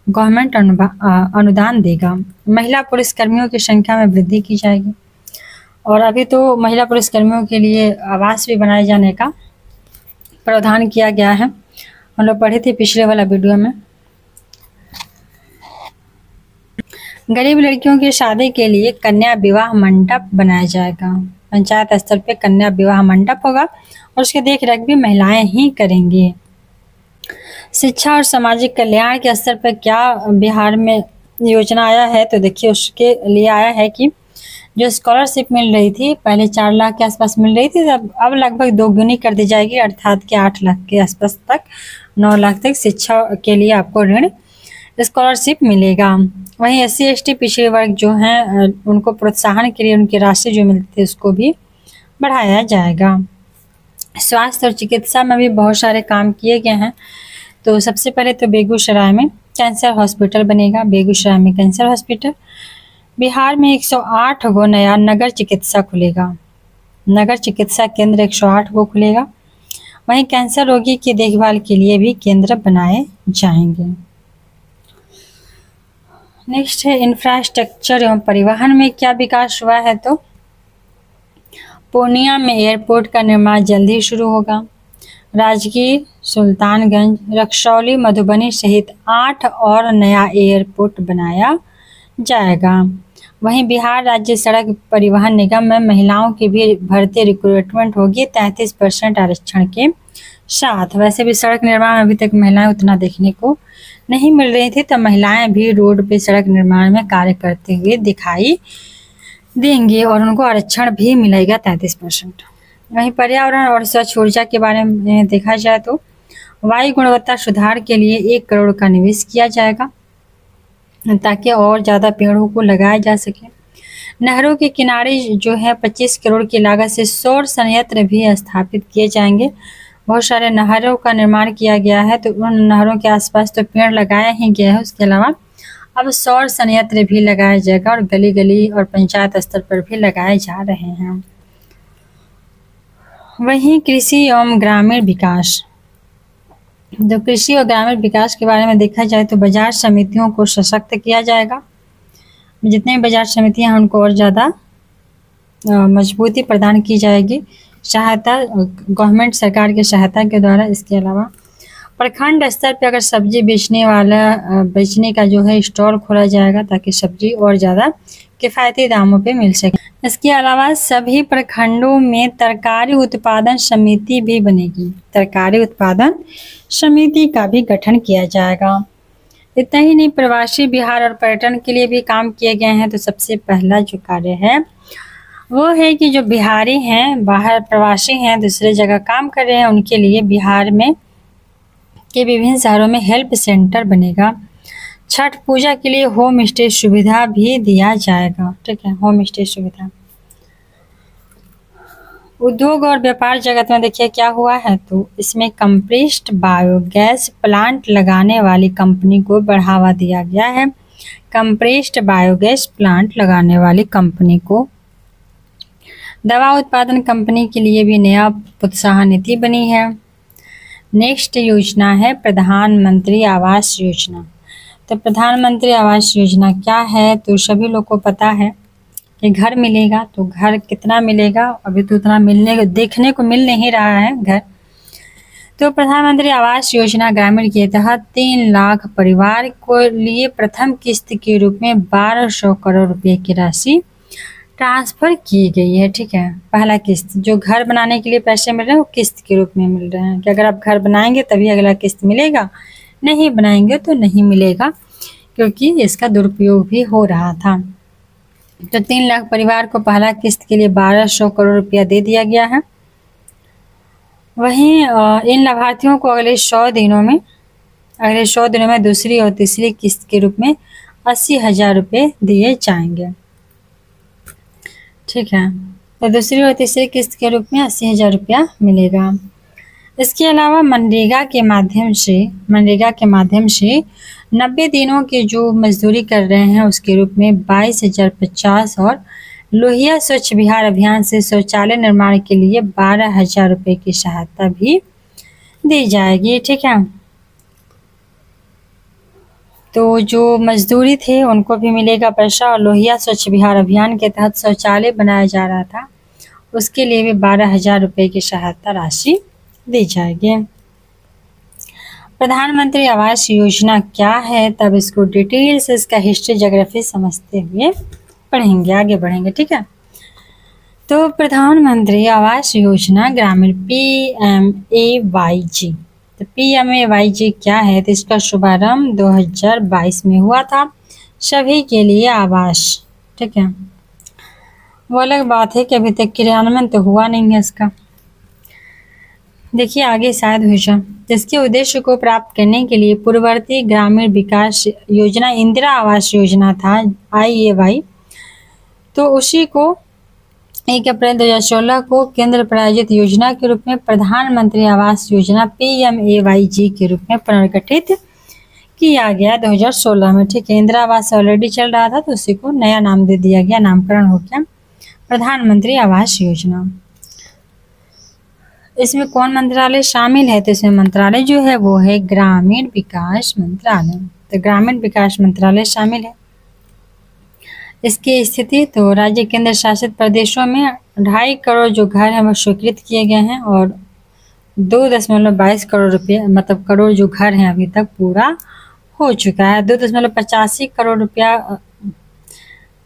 गवर्नमेंट अनुदान देगा। महिला पुलिसकर्मियों की संख्या में वृद्धि की जाएगी। और अभी तो महिला पुलिसकर्मियों के लिए आवास भी बनाए जाने का प्रावधान किया गया है, हम लोग पढ़े थे पिछले वाला वीडियो में। गरीब लड़कियों की शादी के लिए कन्या विवाह मंडप बनाया जाएगा, पंचायत स्तर पे कन्या विवाह मंडप होगा और उसकी देख रेख भी महिलाएं ही करेंगी। शिक्षा और सामाजिक कल्याण के स्तर पर क्या बिहार में योजना आया है, तो देखिए उसके लिए आया है कि जो स्कॉलरशिप मिल रही थी पहले 4 लाख के आसपास मिल रही थी, अब लगभग दोगुनी कर दी जाएगी, अर्थात कि 8 लाख के आसपास तक, 9 लाख तक शिक्षा के लिए आपको ऋण स्कॉलरशिप मिलेगा। वहीं SC ST पिछड़े वर्ग जो हैं उनको प्रोत्साहन के लिए उनकी राशि जो मिलती है उसको भी बढ़ाया जाएगा। स्वास्थ्य और चिकित्सा में भी बहुत सारे काम किए गए हैं। तो सबसे पहले तो बेगूसराय में कैंसर हॉस्पिटल बनेगा, बेगूसराय में कैंसर हॉस्पिटल। बिहार में 108 गो नया नगर चिकित्सा खुलेगा, नगर चिकित्सा केंद्र 108 गो खुलेगा। वहीं कैंसर रोगी की देखभाल के लिए भी केंद्र बनाए जाएंगे। नेक्स्ट है इंफ्रास्ट्रक्चर एवं परिवहन में क्या विकास हुआ है, तो पूर्णिया में एयरपोर्ट का निर्माण जल्द ही शुरू होगा। राजगीर, सुल्तानगंज, रक्सौली, मधुबनी सहित 8 और नया एयरपोर्ट बनाया जाएगा। वहीं बिहार राज्य सड़क परिवहन निगम में महिलाओं की भी भर्ती रिक्रूटमेंट होगी 33% आरक्षण के साथ। वैसे भी सड़क निर्माण में अभी तक महिलाएं उतना देखने को नहीं मिल रही थी, तो महिलाएं भी रोड पे सड़क निर्माण में कार्य करते हुए दिखाई देंगे और उनको आरक्षण भी मिलेगा 33%। वहीं पर्यावरण और स्वच्छ ऊर्जा के बारे में देखा जाए तो वायु गुणवत्ता सुधार के लिए 1 करोड़ का निवेश किया जाएगा ताकि और ज़्यादा पेड़ों को लगाया जा सके। नहरों के किनारे जो है 25 करोड़ की लागत से सौर संयंत्र भी स्थापित किए जाएंगे। बहुत सारे नहरों का निर्माण किया गया है, तो उन नहरों के आसपास तो पेड़ लगाया ही गया है, उसके अलावा अब सौर संयंत्र भी लगाया जाएगा और गली गली और पंचायत स्तर पर भी लगाए जा रहे हैं। वहीं कृषि एवं ग्रामीण विकास, तो कृषि और ग्रामीण विकास के बारे में देखा जाए तो बाजार समितियों को सशक्त किया जाएगा। जितने भी बाजार समितियां हैं उनको और ज़्यादा मजबूती प्रदान की जाएगी सहायता, गवर्नमेंट सरकार की सहायता के द्वारा। इसके अलावा प्रखंड स्तर पे अगर सब्जी बेचने का जो है स्टॉल खोला जाएगा ताकि सब्जी और ज़्यादा किफ़ायती दामों पे मिल सके। इसके अलावा सभी प्रखंडों में तरकारी उत्पादन समिति भी बनेगी, तरकारी उत्पादन समिति का भी गठन किया जाएगा। इतना ही नहीं, प्रवासी बिहार और पर्यटन के लिए भी काम किए गए हैं। तो सबसे पहला जो कार्य है वो है कि जो बिहारी हैं, बाहर प्रवासी हैं, दूसरे जगह काम कर रहे हैं, उनके लिए बिहार में के विभिन्न शहरों में हेल्प सेंटर बनेगा। छठ पूजा के लिए होम स्टे सुविधा भी दिया जाएगा। ठीक है, होम स्टे सुविधा। उद्योग और व्यापार जगत में देखिए क्या हुआ है, तो इसमें कंप्रेस्ड बायोगैस प्लांट लगाने वाली कंपनी को बढ़ावा दिया गया है। कंप्रेस्ड बायोगैस प्लांट लगाने वाली कंपनी को। दवा उत्पादन कंपनी के लिए भी नया प्रोत्साहन नीति बनी है। नेक्स्ट योजना है प्रधानमंत्री आवास योजना। तो प्रधानमंत्री आवास योजना क्या है, तो सभी लोग को पता है कि घर मिलेगा। तो घर कितना मिलेगा, अभी तो उतना देखने को मिल नहीं रहा है घर। तो प्रधानमंत्री आवास योजना ग्रामीण के तहत 3 लाख परिवार को लिए प्रथम किस्त के रूप में 1200 करोड़ रुपए की राशि ट्रांसफर की गई है। ठीक है, पहला किस्त जो घर बनाने के लिए पैसे मिल रहे हैं वो किस्त के रूप में मिल रहे हैं कि अगर आप घर बनाएंगे तभी अगला किस्त मिलेगा, नहीं बनाएंगे तो नहीं मिलेगा, क्योंकि इसका दुरुपयोग भी हो रहा था। तो 3 लाख परिवार को पहला किस्त के लिए 1200 करोड़ रुपया दे दिया गया है। वहीं इन लाभार्थियों को अगले 100 दिनों में दूसरी और तीसरी किस्त के रूप में 80,000 रुपये दिए जाएंगे। ठीक है, तो दूसरी और तीसरी किस्त के रूप में 80,000 रुपया मिलेगा। इसके अलावा मनरेगा के माध्यम से 90 दिनों के जो मजदूरी कर रहे हैं उसके रूप में 22,050 और लोहिया स्वच्छ बिहार अभियान से शौचालय निर्माण के लिए 12,000 रुपये की सहायता भी दी जाएगी। ठीक है, तो जो मजदूरी थे उनको भी मिलेगा पैसा, और लोहिया स्वच्छ बिहार अभियान के तहत शौचालय बनाया जा रहा था उसके लिए भी 12,000 रुपये की सहायता राशि दी जाएगी। प्रधानमंत्री आवास योजना क्या है, तब इसको डिटेल से इसका हिस्ट्री ज्योग्राफी समझते हुए पढ़ेंगे, आगे बढ़ेंगे। ठीक है, तो प्रधानमंत्री आवास योजना ग्रामीण PMAYG, तो PMAYG क्या है, तो इसका शुभारंभ 2022 में हुआ था, सभी के लिए आवास। ठीक है, वो अलग बात है कि अभी तक क्रियान्वयन तो हुआ नहीं है इसका, देखिए आगे शायद हो जाए। जिसके उद्देश्य को प्राप्त करने के लिए पूर्ववर्ती ग्रामीण विकास योजना इंदिरा आवास योजना था IAY, तो उसी को 1 अप्रैल 2016 को केंद्र प्रायोजित योजना के रूप में प्रधानमंत्री आवास योजना PMAYG के रूप में पुनर्गठित किया गया 2016 में। ठीक है, इंदिरा आवास ऑलरेडी चल रहा था तो उसी को नया नाम दे दिया गया, नामकरण हो गया प्रधानमंत्री आवास योजना। इसमें कौन मंत्रालय शामिल है, तो इसमें मंत्रालय जो है वो है ग्रामीण विकास मंत्रालय, तो ग्रामीण विकास मंत्रालय शामिल है। इसकी स्थिति तो राज्य केंद्र शासित प्रदेशों में 2.5 करोड़ जो घर हैं वो स्वीकृत किए गए हैं, और 2.22 करोड़ रुपये मतलब करोड़ जो घर हैं अभी तक पूरा हो चुका है। 2.85 करोड़ रुपया,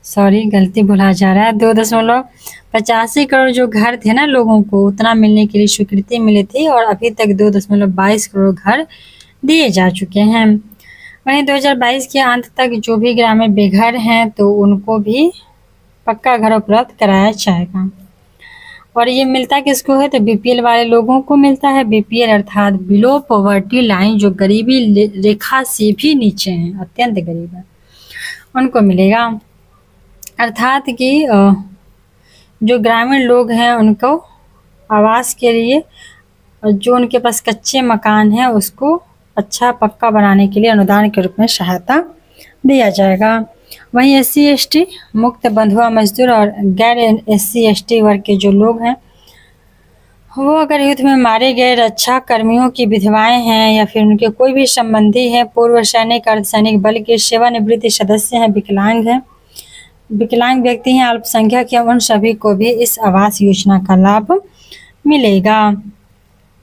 सॉरी गलती भुला जा रहा है, 2.85 करोड़ जो घर थे ना लोगों को उतना मिलने के लिए स्वीकृति मिली थी, और अभी तक 2.22 करोड़ घर दिए जा चुके हैं। वहीं 2022 के अंत तक जो भी ग्रामीण बेघर हैं तो उनको भी पक्का घर उपलब्ध कराया जाएगा। और ये मिलता किसको है, तो BPL वाले लोगों को मिलता है। BPL अर्थात बिलो पॉवर्टी लाइन, जो गरीबी रेखा से भी नीचे हैं, अत्यंत गरीब है, उनको मिलेगा। अर्थात कि जो ग्रामीण लोग हैं उनको आवास के लिए जो उनके पास कच्चे मकान हैं उसको अच्छा पक्का बनाने के लिए अनुदान के रूप में सहायता दिया जाएगा। वहीं SC ST मुक्त बंधुआ मजदूर और गैर SC ST वर्ग के जो लोग हैं वो अगर युद्ध में मारे गए रक्षा कर्मियों की विधवाएं हैं या फिर उनके कोई भी संबंधी हैं, पूर्व सैनिक अर्धसैनिक बल के सेवानिवृत्त सदस्य हैं, विकलांग व्यक्ति हैं, अल्पसंख्यक हैं, उन सभी को भी इस आवास योजना का लाभ मिलेगा।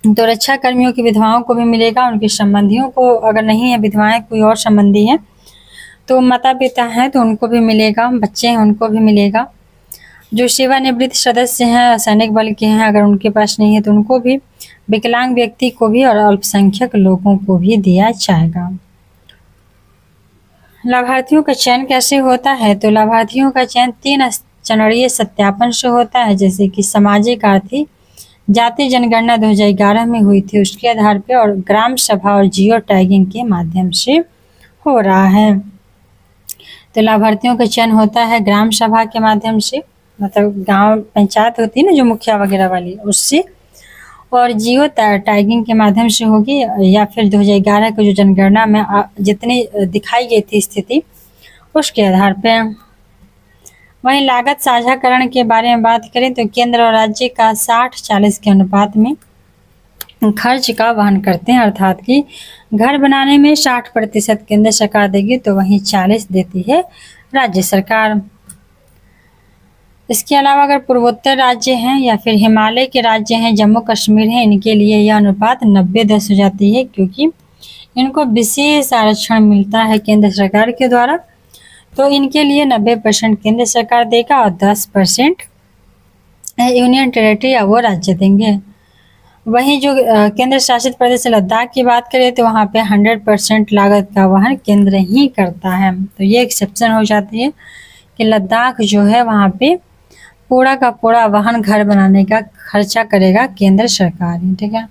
तो रक्षा कर्मियों की विधवाओं को भी मिलेगा, उनके संबंधियों को, अगर नहीं है विधवाएं कोई और संबंधी है तो माता पिता हैं तो उनको भी मिलेगा, बच्चे हैं उनको भी मिलेगा। जो सेवानिवृत्त सदस्य हैं सैनिक बल के हैं, अगर उनके पास नहीं है तो उनको भी, विकलांग व्यक्ति को भी और अल्पसंख्यक लोगों को भी दिया जाएगा। लाभार्थियों का चयन कैसे होता है? तो लाभार्थियों का चयन 3 चरणीय सत्यापन से होता है, जैसे कि सामाजिक, आर्थिक, जाति जनगणना 2011 में हुई थी उसके आधार पर, और ग्राम सभा और जियो टैगिंग के माध्यम से हो रहा है। तो लाभार्थियों का चयन होता है ग्राम सभा के माध्यम से, मतलब गांव पंचायत होती है ना जो मुखिया वगैरह वाली, उससे, और जियो टैगिंग के माध्यम से होगी, या फिर 2011 की जो जनगणना में जितनी दिखाई गई थी स्थिति उसके आधार पे। वहीं लागत साझाकरण के बारे में बात करें तो केंद्र और राज्य का 60-40 के अनुपात में खर्च का वहन करते हैं, अर्थात कि घर बनाने में 60% केंद्र सरकार देगी तो वहीं 40 देती है राज्य सरकार। इसके अलावा अगर पूर्वोत्तर राज्य हैं या फिर हिमालय के राज्य हैं, जम्मू कश्मीर हैं, इनके लिए यह अनुपात 90-10 हो जाती है, क्योंकि इनको विशेष आरक्षण मिलता है केंद्र सरकार के द्वारा, तो इनके लिए 90% केंद्र सरकार देगा और 10% यूनियन टेरिटरी या वो राज्य देंगे। वहीं जो केंद्र शासित प्रदेश लद्दाख की बात करें तो वहाँ पे 100% लागत का वहन केंद्र ही करता है, तो ये एक्सेप्शन हो जाती है कि लद्दाख जो है वहाँ पे पूरा का पूरा वाहन घर बनाने का खर्चा करेगा केंद्र सरकार ही, ठीक है।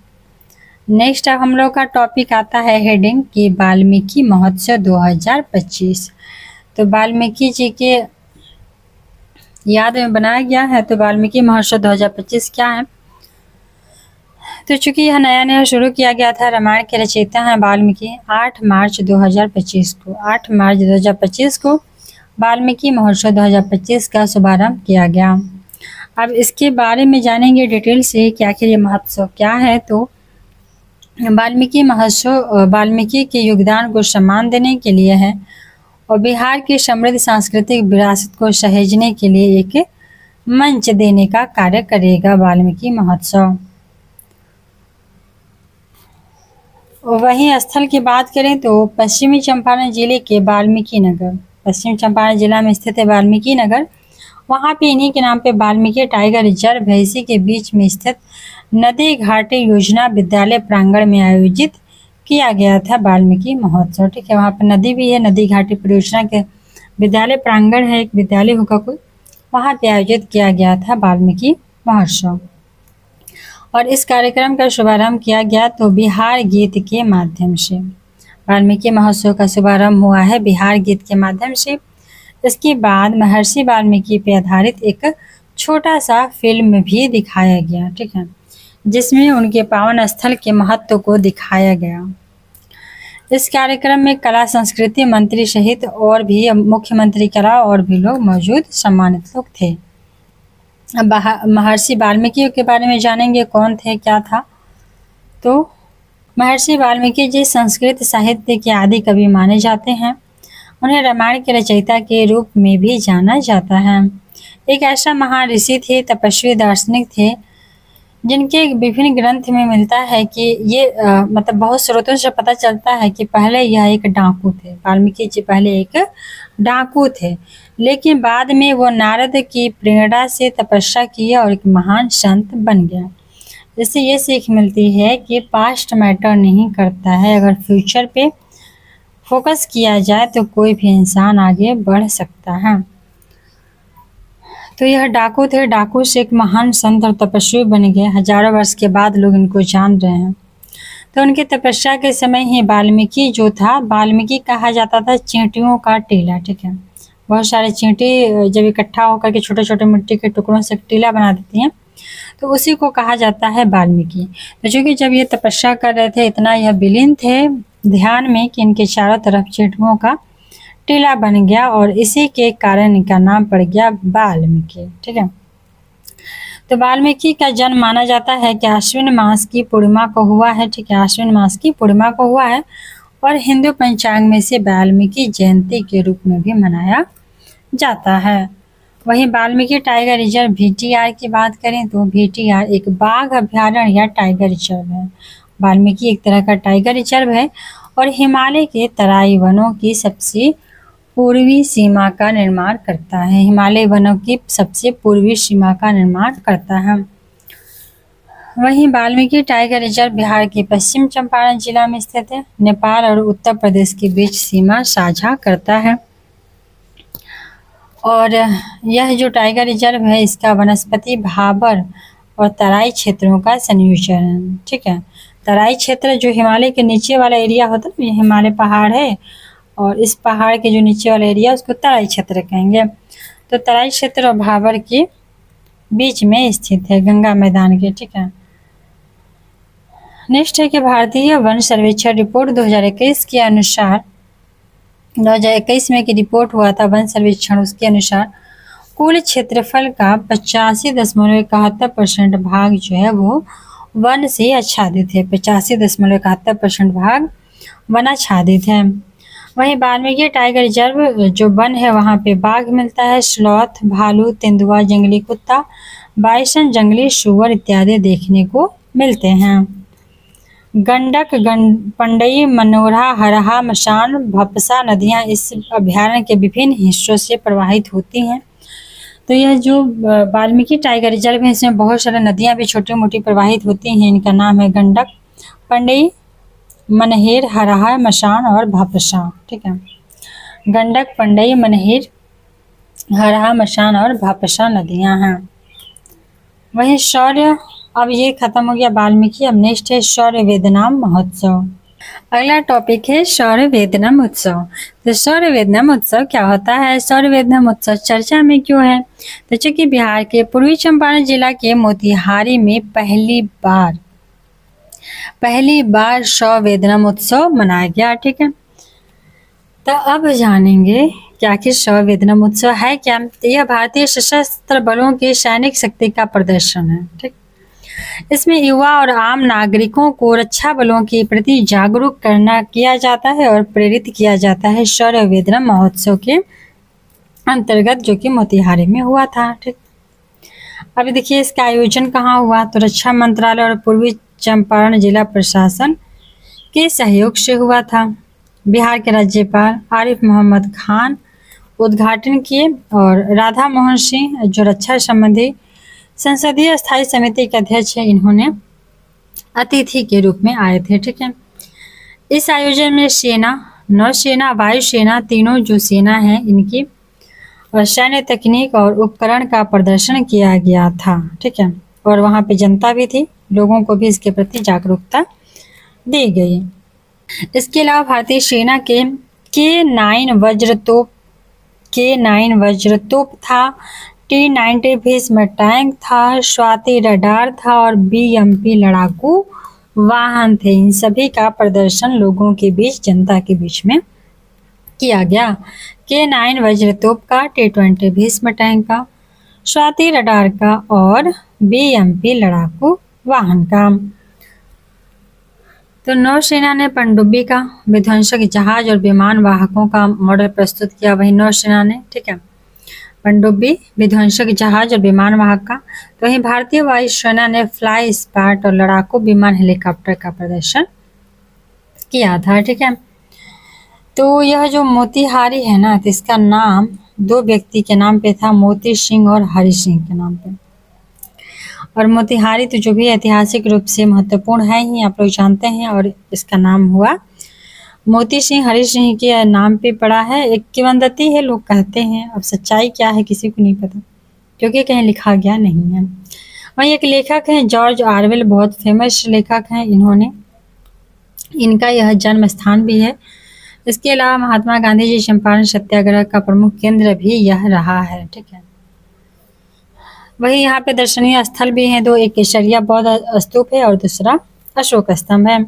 नेक्स्ट अब हम लोग का टॉपिक आता है हेडिंग कि वाल्मीकि महोत्सव 2025। तो वाल्मीकि जी के याद में बनाया गया है। तो वाल्मीकि महोत्सव 2025 क्या है? तो चूंकि यह नया शुरू किया गया था, रामायण के रचयिता हैं वाल्मीकि। 8 मार्च 2025 को वाल्मीकि महोत्सव 2025 का शुभारंभ किया गया। अब इसके बारे में जानेंगे डिटेल से कि आखिर ये महोत्सव क्या है। तो वाल्मीकि महोत्सव वाल्मीकि के योगदान को सम्मान देने के लिए है और बिहार की समृद्ध सांस्कृतिक विरासत को सहेजने के लिए एक मंच देने का कार्य करेगा वाल्मीकि महोत्सव। वहीं स्थल की बात करें तो पश्चिमी चंपारण जिले के वाल्मीकि नगर, पश्चिम चंपारण जिला में स्थित है वाल्मीकि नगर। वहाँ पे इन्हीं के नाम पे वाल्मीकि टाइगर रिजर्व है। इसी के बीच में स्थित नदी घाटी योजना विद्यालय प्रांगण में आयोजित किया गया था वाल्मीकि महोत्सव, ठीक है। वहाँ पे नदी भी है, नदी घाटी परियोजना के विद्यालय प्रांगण है, एक विद्यालय होगा कोई, वहाँ पे आयोजित किया गया था वाल्मीकि महोत्सव। और इस कार्यक्रम का शुभारंभ किया गया तो बिहार गीत के माध्यम से। वाल्मीकि महोत्सव का शुभारंभ हुआ है बिहार गीत के माध्यम से। इसके बाद महर्षि वाल्मीकि पे आधारित एक छोटा सा फिल्म भी दिखाया गया, ठीक है, जिसमें उनके पावन स्थल के महत्व को दिखाया गया। इस कार्यक्रम में कला संस्कृति मंत्री सहित और भी मुख्यमंत्री कला और भी लोग मौजूद सम्मानित लोग थे। अब महर्षि वाल्मीकि के बारे में जानेंगे, कौन थे, क्या था। तो महर्षि वाल्मीकि जी संस्कृत साहित्य के आदि कवि माने जाते हैं। उन्हें रामायण के रचयिता के रूप में भी जाना जाता है। एक ऐसा महान ऋषि थे, तपस्वी दार्शनिक थे, जिनके विभिन्न ग्रंथ में मिलता है कि ये मतलब बहुत स्रोतों से पता चलता है कि पहले यह एक डाकू थे। वाल्मीकि जी पहले एक डाकू थे, लेकिन बाद में वो नारद की प्रेरणा से तपस्या किया और एक महान संत बन गया। इससे ये सीख मिलती है कि पास्ट मैटर नहीं करता है, अगर फ्यूचर पे फोकस किया जाए तो कोई भी इंसान आगे बढ़ सकता है। तो यह डाकू थे, डाकू से एक महान संत और तपस्वी बन गए। हजारों वर्ष के बाद लोग इनको जान रहे हैं। तो उनकी तपस्या के समय ही वाल्मीकि जो था, वाल्मीकि कहा जाता था चींटियों का टीला, ठीक है। बहुत सारे चींटी जब इकट्ठा होकर के छोटे छोटे मिट्टी के टुकड़ों से टीला बना देती हैं, तो उसी को कहा जाता है वाल्मीकि। तो चूँकि जब ये तपस्या कर रहे थे, इतना यह विलीन थे ध्यान में कि इनके चारों तरफ चींटियों का टीला बन गया और इसी के कारण इनका नाम पड़ गया वाल्मीकि, ठीक है। तो वाल्मीकि का जन्म माना जाता है कि आश्विन मास की पूर्णिमा को हुआ है, ठीक है, आश्विन मास की पूर्णिमा को हुआ है और हिंदू पंचांग में से वाल्मीकि जयंती के रूप में भी मनाया जाता है। वहीं वाल्मीकि टाइगर रिजर्व VTR की बात करें तो VTR एक बाघ अभ्यारण्य या टाइगर रिजर्व है। वाल्मीकि एक तरह का टाइगर रिजर्व है और हिमालय के तराई वनों की सबसे पूर्वी सीमा का निर्माण करता है। हिमालय वनों की सबसे पूर्वी सीमा का निर्माण करता है। वहीं वाल्मीकि टाइगर रिजर्व बिहार के पश्चिम चंपारण जिला में स्थित है। नेपाल और उत्तर प्रदेश के बीच सीमा साझा करता है और यह जो टाइगर रिजर्व है इसका वनस्पति भाबर और तराई क्षेत्रों का संयोजन है, ठीक है। तराई क्षेत्र जो हिमालय के नीचे वाला एरिया होता है, ये हिमालय पहाड़ है और इस पहाड़ के जो नीचे वाला एरिया उसको तराई क्षेत्र कहेंगे। तो तराई क्षेत्र और भाबर के बीच में स्थित है, गंगा मैदान के, ठीक है। नेक्स्ट है कि भारतीय वन सर्वेक्षण रिपोर्ट 2021 के अनुसार 2021 में की रिपोर्ट हुआ था वन सर्वेक्षण, उसके अनुसार कुल क्षेत्रफल का 85.71% भाग जो है वो वन से आच्छादित है। 85.71% भाग वनाच्छादित है। वहीं वाल्मीकि टाइगर रिजर्व जो वन है वहाँ पे बाघ मिलता है, स्लॉथ, भालू, तेंदुआ, जंगली कुत्ता, बाइसन, जंगली सूअर इत्यादि देखने को मिलते हैं। गंडक, पंडई, मनोरा, हरहा, मशान, भपसा नदियाँ इस अभ्यारण्य के विभिन्न हिस्सों से प्रवाहित होती हैं। तो यह जो वाल्मीकि टाइगर रिजर्व है इसमें बहुत सारी नदियाँ भी छोटी मोटी प्रवाहित होती हैं। इनका नाम है गंडक, पंडई, मनहेर, हरहा, मशान और भपसा, ठीक है। गंडक, पंडई, मनहेर, हरहा, मशान और भपसा नदियाँ हैं। वहीं शौर्य, अब ये खत्म हो गया वाल्मीकि। अब नेक्स्ट है शौर्य वेदनाम महोत्सव। अगला टॉपिक है शौर्य वेदनम उत्सव। तो शौर्य वेदनम उत्सव क्या होता है? शौर्य वेदनम उत्सव चर्चा में क्यों है? तो चूंकि बिहार के पूर्वी चंपारण जिला के मोतिहारी में पहली बार शौर्य वेदनम उत्सव मनाया गया, ठीक है। तो अब जानेंगे कि आखिर शौर्य वेदनम उत्सव है क्या। तो यह भारतीय सशस्त्र बलों की सैनिक शक्ति का प्रदर्शन है, ठीक। इसमें युवा और आम नागरिकों को रक्षा बलों के प्रति जागरूक किया जाता है और प्रेरित किया जाता है शौर्य वेदनम महोत्सव के अंतर्गत, जो कि मोतिहारी में हुआ था, ठीक। अभी देखिए इसका आयोजन कहाँ हुआ, तो रक्षा मंत्रालय और पूर्वी चंपारण जिला प्रशासन के सहयोग से हुआ था। बिहार के राज्यपाल आरिफ मोहम्मद खान उद्घाटन किए और राधा मोहन सिंह जो रक्षा संबंधी संसदीय स्थायी समिति के अध्यक्ष है, इन्होंने अतिथि के रूप में आए थे, ठीक है। इस आयोजन में सेना, नौसेना, वायुसेना तीनों जो सेना है इनकी सैन्य तकनीक और उपकरण का प्रदर्शन किया गया था, ठीक है। और वहाँ पे जनता भी थी, लोगों को भी इसके प्रति जागरूकता दी गई। इसके अलावा भारतीय सेना के K9 वज्रतोप था, T-90 भीष्म टैंक था, स्वाति रडार था और BMP लड़ाकू वाहन थे। इन सभी का प्रदर्शन लोगों के बीच, जनता के बीच में किया गया। K9 वज्रतोप का, T-20 भीष्म टैंक का, स्वाति रडार का और BMP लड़ाकू वाहन का। तो नौसेना ने पनडुब्बी का, विध्वंसक जहाज और विमान वाहकों का मॉडल प्रस्तुत किया। वही नौसेना ने, ठीक है, पनडुब्बी, विध्वंसक जहाज और विमान वाहक का। तो वहीं भारतीय वायुसेना ने फ्लाई स्पाट और लड़ाकू विमान हेलीकॉप्टर का प्रदर्शन किया था, ठीक है। तो यह जो मोतिहारी है ना, तो इसका नाम दो व्यक्ति के नाम पे था, मोती सिंह और हरि सिंह के नाम पे। और मोतिहारी तो जो भी ऐतिहासिक रूप से महत्वपूर्ण है ही, आप लोग जानते हैं, और इसका नाम हुआ मोती सिंह हरि सिंह के नाम पे पड़ा है। एक किंवदंती है, लोग कहते हैं, अब सच्चाई क्या है किसी को नहीं पता, क्योंकि कहीं लिखा गया नहीं है। वहीं एक लेखक हैं जॉर्ज ऑरवेल, बहुत फेमस लेखक हैं, इनका यह जन्म स्थान भी है। इसके अलावा महात्मा गांधी जी चंपारण सत्याग्रह का प्रमुख केंद्र भी यह रहा है, ठीक है। वही यहाँ पे दर्शनीय स्थल भी हैं दो, एक केसरिया बौद्ध स्तूप है और दूसरा अशोक स्तंभ है।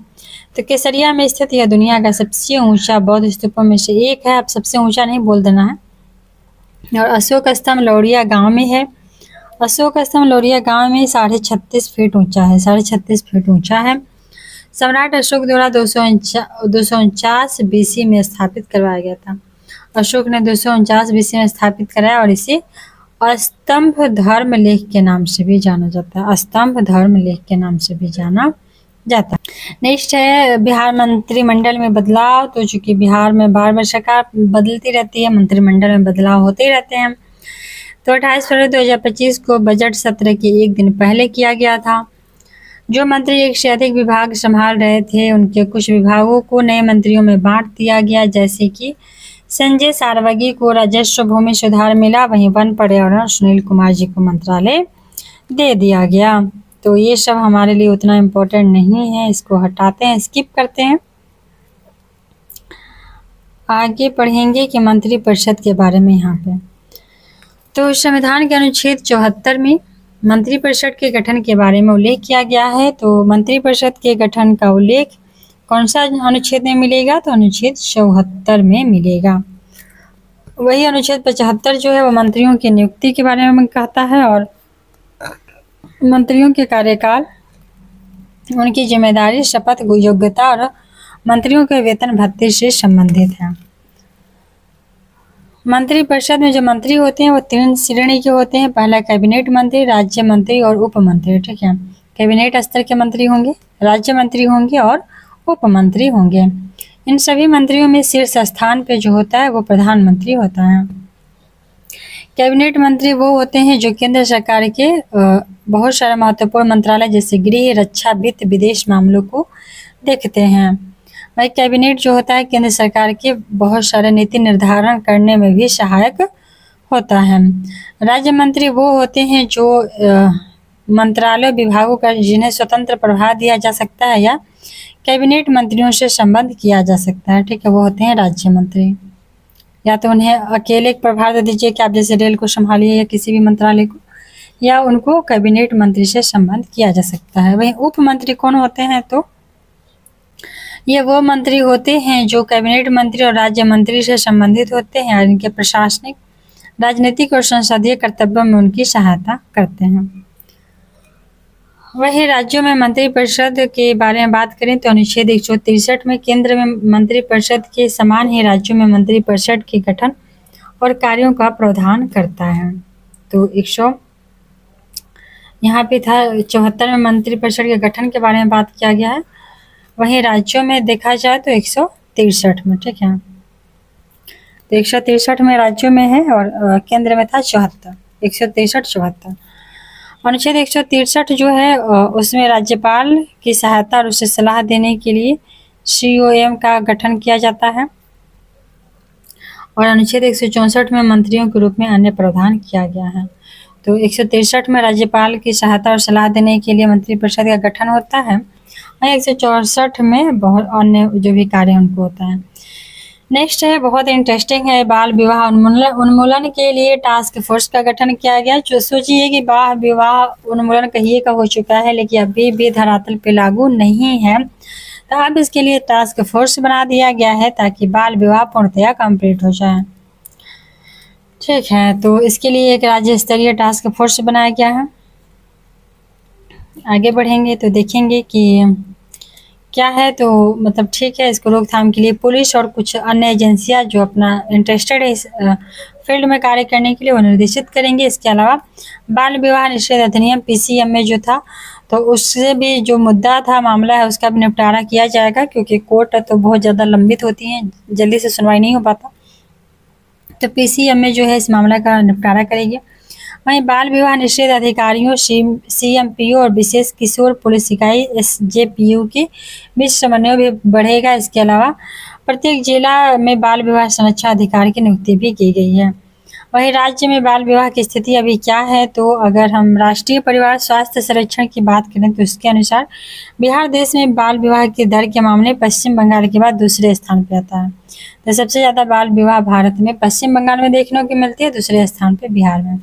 तो केसरिया में स्थित यह दुनिया का सबसे ऊंचा बौद्ध स्तूपों में से एक है, अब सबसे ऊंचा नहीं बोल देना है। और अशोक स्तंभ लौड़िया गांव में है अशोक स्तंभ लोरिया गांव में 36.5 फीट ऊंचा है, 36.5 फीट ऊंचा है। सम्राट अशोक द्वारा 249 BC में स्थापित करवाया गया था। अशोक ने 249 BC में स्थापित कराया और इसे स्तंभ धर्म लेख के नाम से भी जाना जाता है। स्तंभ धर्म लेख के नाम से भी जाना जाता है। नेक्स्ट है बिहार मंत्रिमंडल में बदलाव। तो चूंकि बिहार में बार बार सरकार बदलती रहती है, मंत्रिमंडल में बदलाव होते ही रहते हैं। तो 28 फरवरी 2025 को बजट सत्र के एक दिन पहले किया गया था। जो मंत्री एक से अधिक विभाग संभाल रहे थे उनके कुछ विभागों को नए मंत्रियों में बांट दिया गया, जैसे कि संजय सारवगी को राजस्व भूमि सुधार मिला, वहीं वन पर्यावरण सुनील कुमार जी को मंत्रालय दे दिया गया। तो ये सब हमारे लिए उतना इम्पोर्टेंट नहीं है, इसको हटाते हैं, स्किप करते हैं। आगे पढ़ेंगे कि मंत्रिपरिषद के बारे में यहाँ पे। तो संविधान के अनुच्छेद 74 में मंत्रिपरिषद के गठन के बारे में उल्लेख किया गया है। तो मंत्रिपरिषद के गठन का उल्लेख कौन सा अनुच्छेद में मिलेगा? तो अनुच्छेद 74 में मिलेगा। वही अनुच्छेद 75 जो है वो मंत्रियों की नियुक्ति के बारे में कहता है और मंत्रियों के कार्यकाल, उनकी जिम्मेदारी, शपथ, योग्यता और मंत्रियों के वेतन भत्ते से संबंधित है। मंत्रिपरिषद में जो मंत्री होते हैं वो 3 श्रेणी के होते हैं। पहला कैबिनेट मंत्री, राज्य मंत्री और उप मंत्री। ठीक है, कैबिनेट स्तर के मंत्री होंगे, राज्य मंत्री होंगे और उप मंत्री होंगे। इन सभी मंत्रियों में शीर्ष स्थान पे जो होता है वो प्रधानमंत्री होता है। कैबिनेट मंत्री वो होते हैं जो केंद्र सरकार के बहुत सारे महत्वपूर्ण मंत्रालय जैसे गृह, रक्षा, वित्त, विदेश मामलों को देखते हैं। वही कैबिनेट जो होता है केंद्र सरकार के बहुत सारे नीति निर्धारण करने में भी सहायक होता है। राज्य मंत्री वो होते हैं जो मंत्रालय विभागों का जिन्हें स्वतंत्र प्रभार दिया जा सकता है या कैबिनेट मंत्रियों से संबद्ध किया जा सकता है। ठीक है, वो होते हैं राज्य मंत्री। या तो उन्हें अकेले प्रभार दे दीजिए कि आप जैसे रेल को संभालिए या किसी भी मंत्रालय को, या उनको कैबिनेट मंत्री से संबद्ध किया जा सकता है। वहीं उप मंत्री कौन होते हैं? तो ये वो मंत्री होते हैं जो कैबिनेट मंत्री और राज्य मंत्री से संबंधित होते हैं और इनके प्रशासनिक, राजनीतिक और संसदीय कर्तव्यों में उनकी सहायता करते हैं। वही राज्यों में मंत्रिपरिषद के बारे में बात करें तो अनुच्छेद 163 में केंद्र में मंत्रिपरिषद के समान ही राज्यों में मंत्रिपरिषद के गठन और कार्यों का प्रावधान करता है। तो यहाँ पे था 74 में मंत्रिपरिषद के गठन के बारे में बात किया गया है। वहीं राज्यों में देखा जाए तो 163 में। ठीक है, तो 163 में राज्यों में है और केंद्र में था 74, 163-74। अनुच्छेद 163 जो है उसमें राज्यपाल की सहायता और उसे सलाह देने के लिए COM का गठन किया जाता है। और अनुच्छेद 164 में मंत्रियों के रूप में अन्य प्रावधान किया गया है। तो 163 में राज्यपाल की सहायता और सलाह देने के लिए मंत्रिपरिषद का गठन होता है। 164 में बहुत अन्य जो भी कार्य उनको होता है। नेक्स्ट है, बहुत इंटरेस्टिंग है, बाल विवाह उन्मूलन के लिए टास्क फोर्स का गठन किया गया। जो सोचिए कि बाल विवाह उन्मूलन कहिए का हो चुका है लेकिन अभी भी धरातल पे लागू नहीं है, तो अब इसके लिए टास्क फोर्स बना दिया गया है ताकि बाल विवाह पूर्णतया कंप्लीट हो जाए। ठीक है, तो इसके लिए एक राज्य स्तरीय टास्क फोर्स बनाया गया है। आगे बढ़ेंगे तो देखेंगे कि क्या है। तो मतलब ठीक है, इसको रोकथाम के लिए पुलिस और कुछ अन्य एजेंसियां जो अपना इंटरेस्टेड है इस फील्ड में कार्य करने के लिए वो निर्देशित करेंगे। इसके अलावा बाल विवाह निषेध अधिनियम PCMA जो था तो उससे भी जो मुद्दा था, मामला है, उसका भी निपटारा किया जाएगा क्योंकि कोर्ट तो बहुत ज़्यादा लंबित होती हैं, जल्दी से सुनवाई नहीं हो पाता। तो PCMA जो है इस मामले का निपटारा करेगी। वहीं बाल विवाह निषेध अधिकारियों CMPO और विशेष किशोर पुलिस इकाई SJPU के बीच समन्वय भी बढ़ेगा। इसके अलावा प्रत्येक जिला में बाल विवाह संरक्षण अधिकारी की नियुक्ति भी की गई है। वहीं राज्य में बाल विवाह की स्थिति अभी क्या है, तो अगर हम राष्ट्रीय परिवार स्वास्थ्य संरक्षण की बात करें तो इसके अनुसार बिहार देश में बाल विवाह की दर के मामले पश्चिम बंगाल के बाद दूसरे स्थान पर आता है। तो सबसे ज़्यादा बाल विवाह भारत में पश्चिम बंगाल में देखने को मिलती है, दूसरे स्थान पर बिहार में।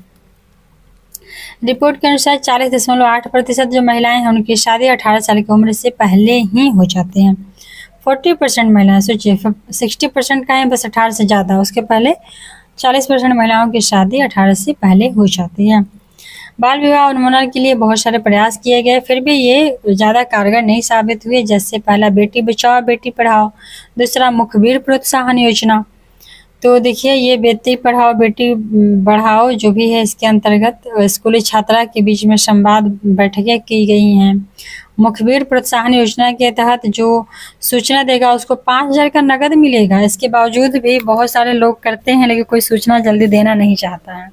रिपोर्ट के अनुसार 40.8% जो महिलाएं हैं उनकी शादी 18 साल की उम्र से पहले ही हो जाते हैं। 40% महिलाएं, सोचिए 60% का है बस 18 से ज़्यादा, उसके पहले 40% महिलाओं की शादी 18 से पहले हो जाती है। बाल विवाह उन्मूलन के लिए बहुत सारे प्रयास किए गए, फिर भी ये ज़्यादा कारगर नहीं साबित हुए। जैसे पहला बेटी बचाओ बेटी पढ़ाओ, दूसरा मुखबिर प्रोत्साहन योजना। तो देखिए ये बेटी पढ़ाओ बेटी बढ़ाओ जो भी है, इसके अंतर्गत स्कूली छात्रा के बीच में संवाद बैठकें की गई हैं। मुखबिर प्रोत्साहन योजना के तहत जो सूचना देगा उसको 5,000 का नगद मिलेगा। इसके बावजूद भी बहुत सारे लोग करते हैं, लेकिन कोई सूचना जल्दी देना नहीं चाहता है।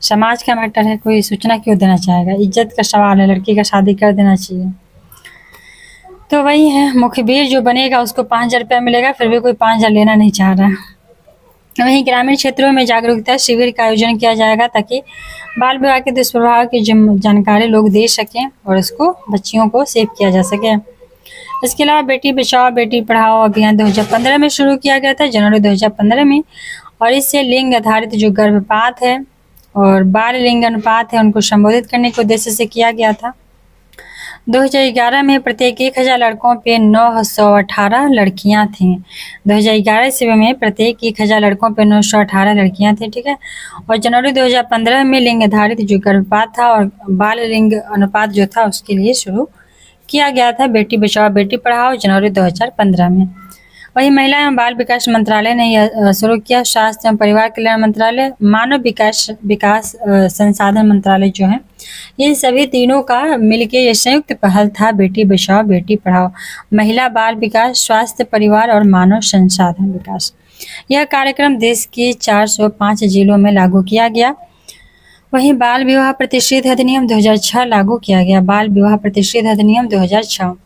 समाज का मैटर है, कोई सूचना क्यों देना चाहेगा? इज्जत का सवाल है, लड़की का शादी कर देना चाहिए। तो वही है, मुखबिर जो बनेगा उसको 5,000 रुपया मिलेगा, फिर भी कोई 5,000 लेना नहीं चाह रहा। वहीं ग्रामीण क्षेत्रों में जागरूकता शिविर का आयोजन किया जाएगा ताकि बाल विवाह के दुष्प्रभाव की जानकारी लोग दे सकें और उसको बच्चियों को सेव किया जा सके। इसके अलावा बेटी बचाओ बेटी पढ़ाओ अभियान 2015 में शुरू किया गया था, जनवरी 2015 में, और इससे लिंग आधारित जो गर्भपात है और बाल लिंग अनुपात है उनको संबोधित करने के उद्देश्य से किया गया था। 2011 में प्रत्येक 1,000 लड़कों पे 918 लड़कियां थीं। 2011 ईस्वी में प्रत्येक 1,000 लड़कों पे 918 लड़कियां थीं, ठीक है। और जनवरी 2015 में लिंग आधारित जो गर्भपात था और बाल लिंग अनुपात जो था उसके लिए शुरू किया गया था बेटी बचाओ बेटी पढ़ाओ, जनवरी 2015 में। वहीं महिला एवं बाल विकास मंत्रालय ने यह शुरू किया। स्वास्थ्य एवं परिवार कल्याण मंत्रालय, मानव विकास संसाधन मंत्रालय जो है, ये सभी तीनों का मिलके ये संयुक्त पहल था बेटी बचाओ बेटी पढ़ाओ। महिला बाल विकास, स्वास्थ्य परिवार और मानव संसाधन विकास। यह कार्यक्रम देश के 405 जिलों में लागू किया गया। वहीं बाल विवाह प्रतिषेध अधिनियम 2006 लागू किया गया। बाल विवाह प्रतिषेध अधिनियम 2006।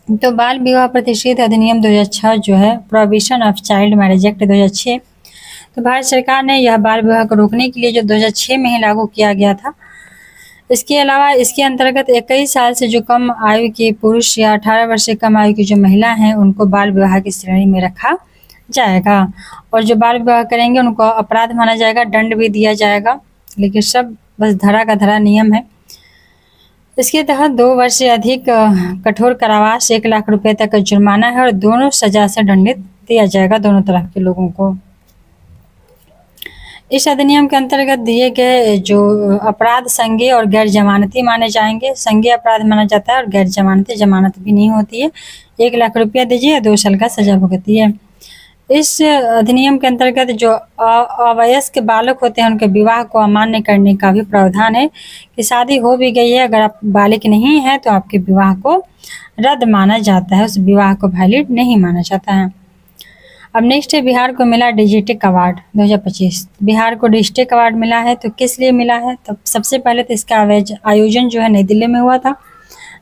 तो बाल विवाह प्रतिषेध अधिनियम 2006 जो है, prohibition of child marriage act 2006, तो भारत सरकार ने यह बाल विवाह को रोकने के लिए जो 2006 में ही लागू किया गया था। इसके अलावा इसके अंतर्गत 21 साल से जो कम आयु के पुरुष या 18 वर्ष से कम आयु की जो महिला हैं उनको बाल विवाह की श्रेणी में रखा जाएगा, और जो बाल विवाह करेंगे उनको अपराध माना जाएगा, दंड भी दिया जाएगा, लेकिन सब बस धरा का धरा नियम है। इसके तहत 2 वर्ष से अधिक कठोर कारावास, 1 लाख रुपए तक का जुर्माना है और दोनों सजा से दंडित दिया जाएगा दोनों तरह के लोगों को। इस अधिनियम के अंतर्गत दिए गए जो अपराध संज्ञेय और गैर जमानती माने जाएंगे। संज्ञेय अपराध माना जाता है और गैर जमानती जमानत भी नहीं होती है। 1 लाख रुपया दीजिए, 2 साल का सजा भुगती है। इस अधिनियम के अंतर्गत जो अवयस्क बालक होते हैं उनके विवाह को अमान्य करने का भी प्रावधान है कि शादी हो भी गई है, अगर आप बालिक नहीं है तो आपके विवाह को रद्द माना जाता है, उस विवाह को वैलिड नहीं माना जाता है। अब नेक्स्ट है, बिहार को मिला डिजिटेक अवार्ड 2025। बिहार को डिजिटेक अवार्ड मिला है, तो किस लिए मिला है? तो सबसे पहले तो इसका आयोजन जो है नई दिल्ली में हुआ था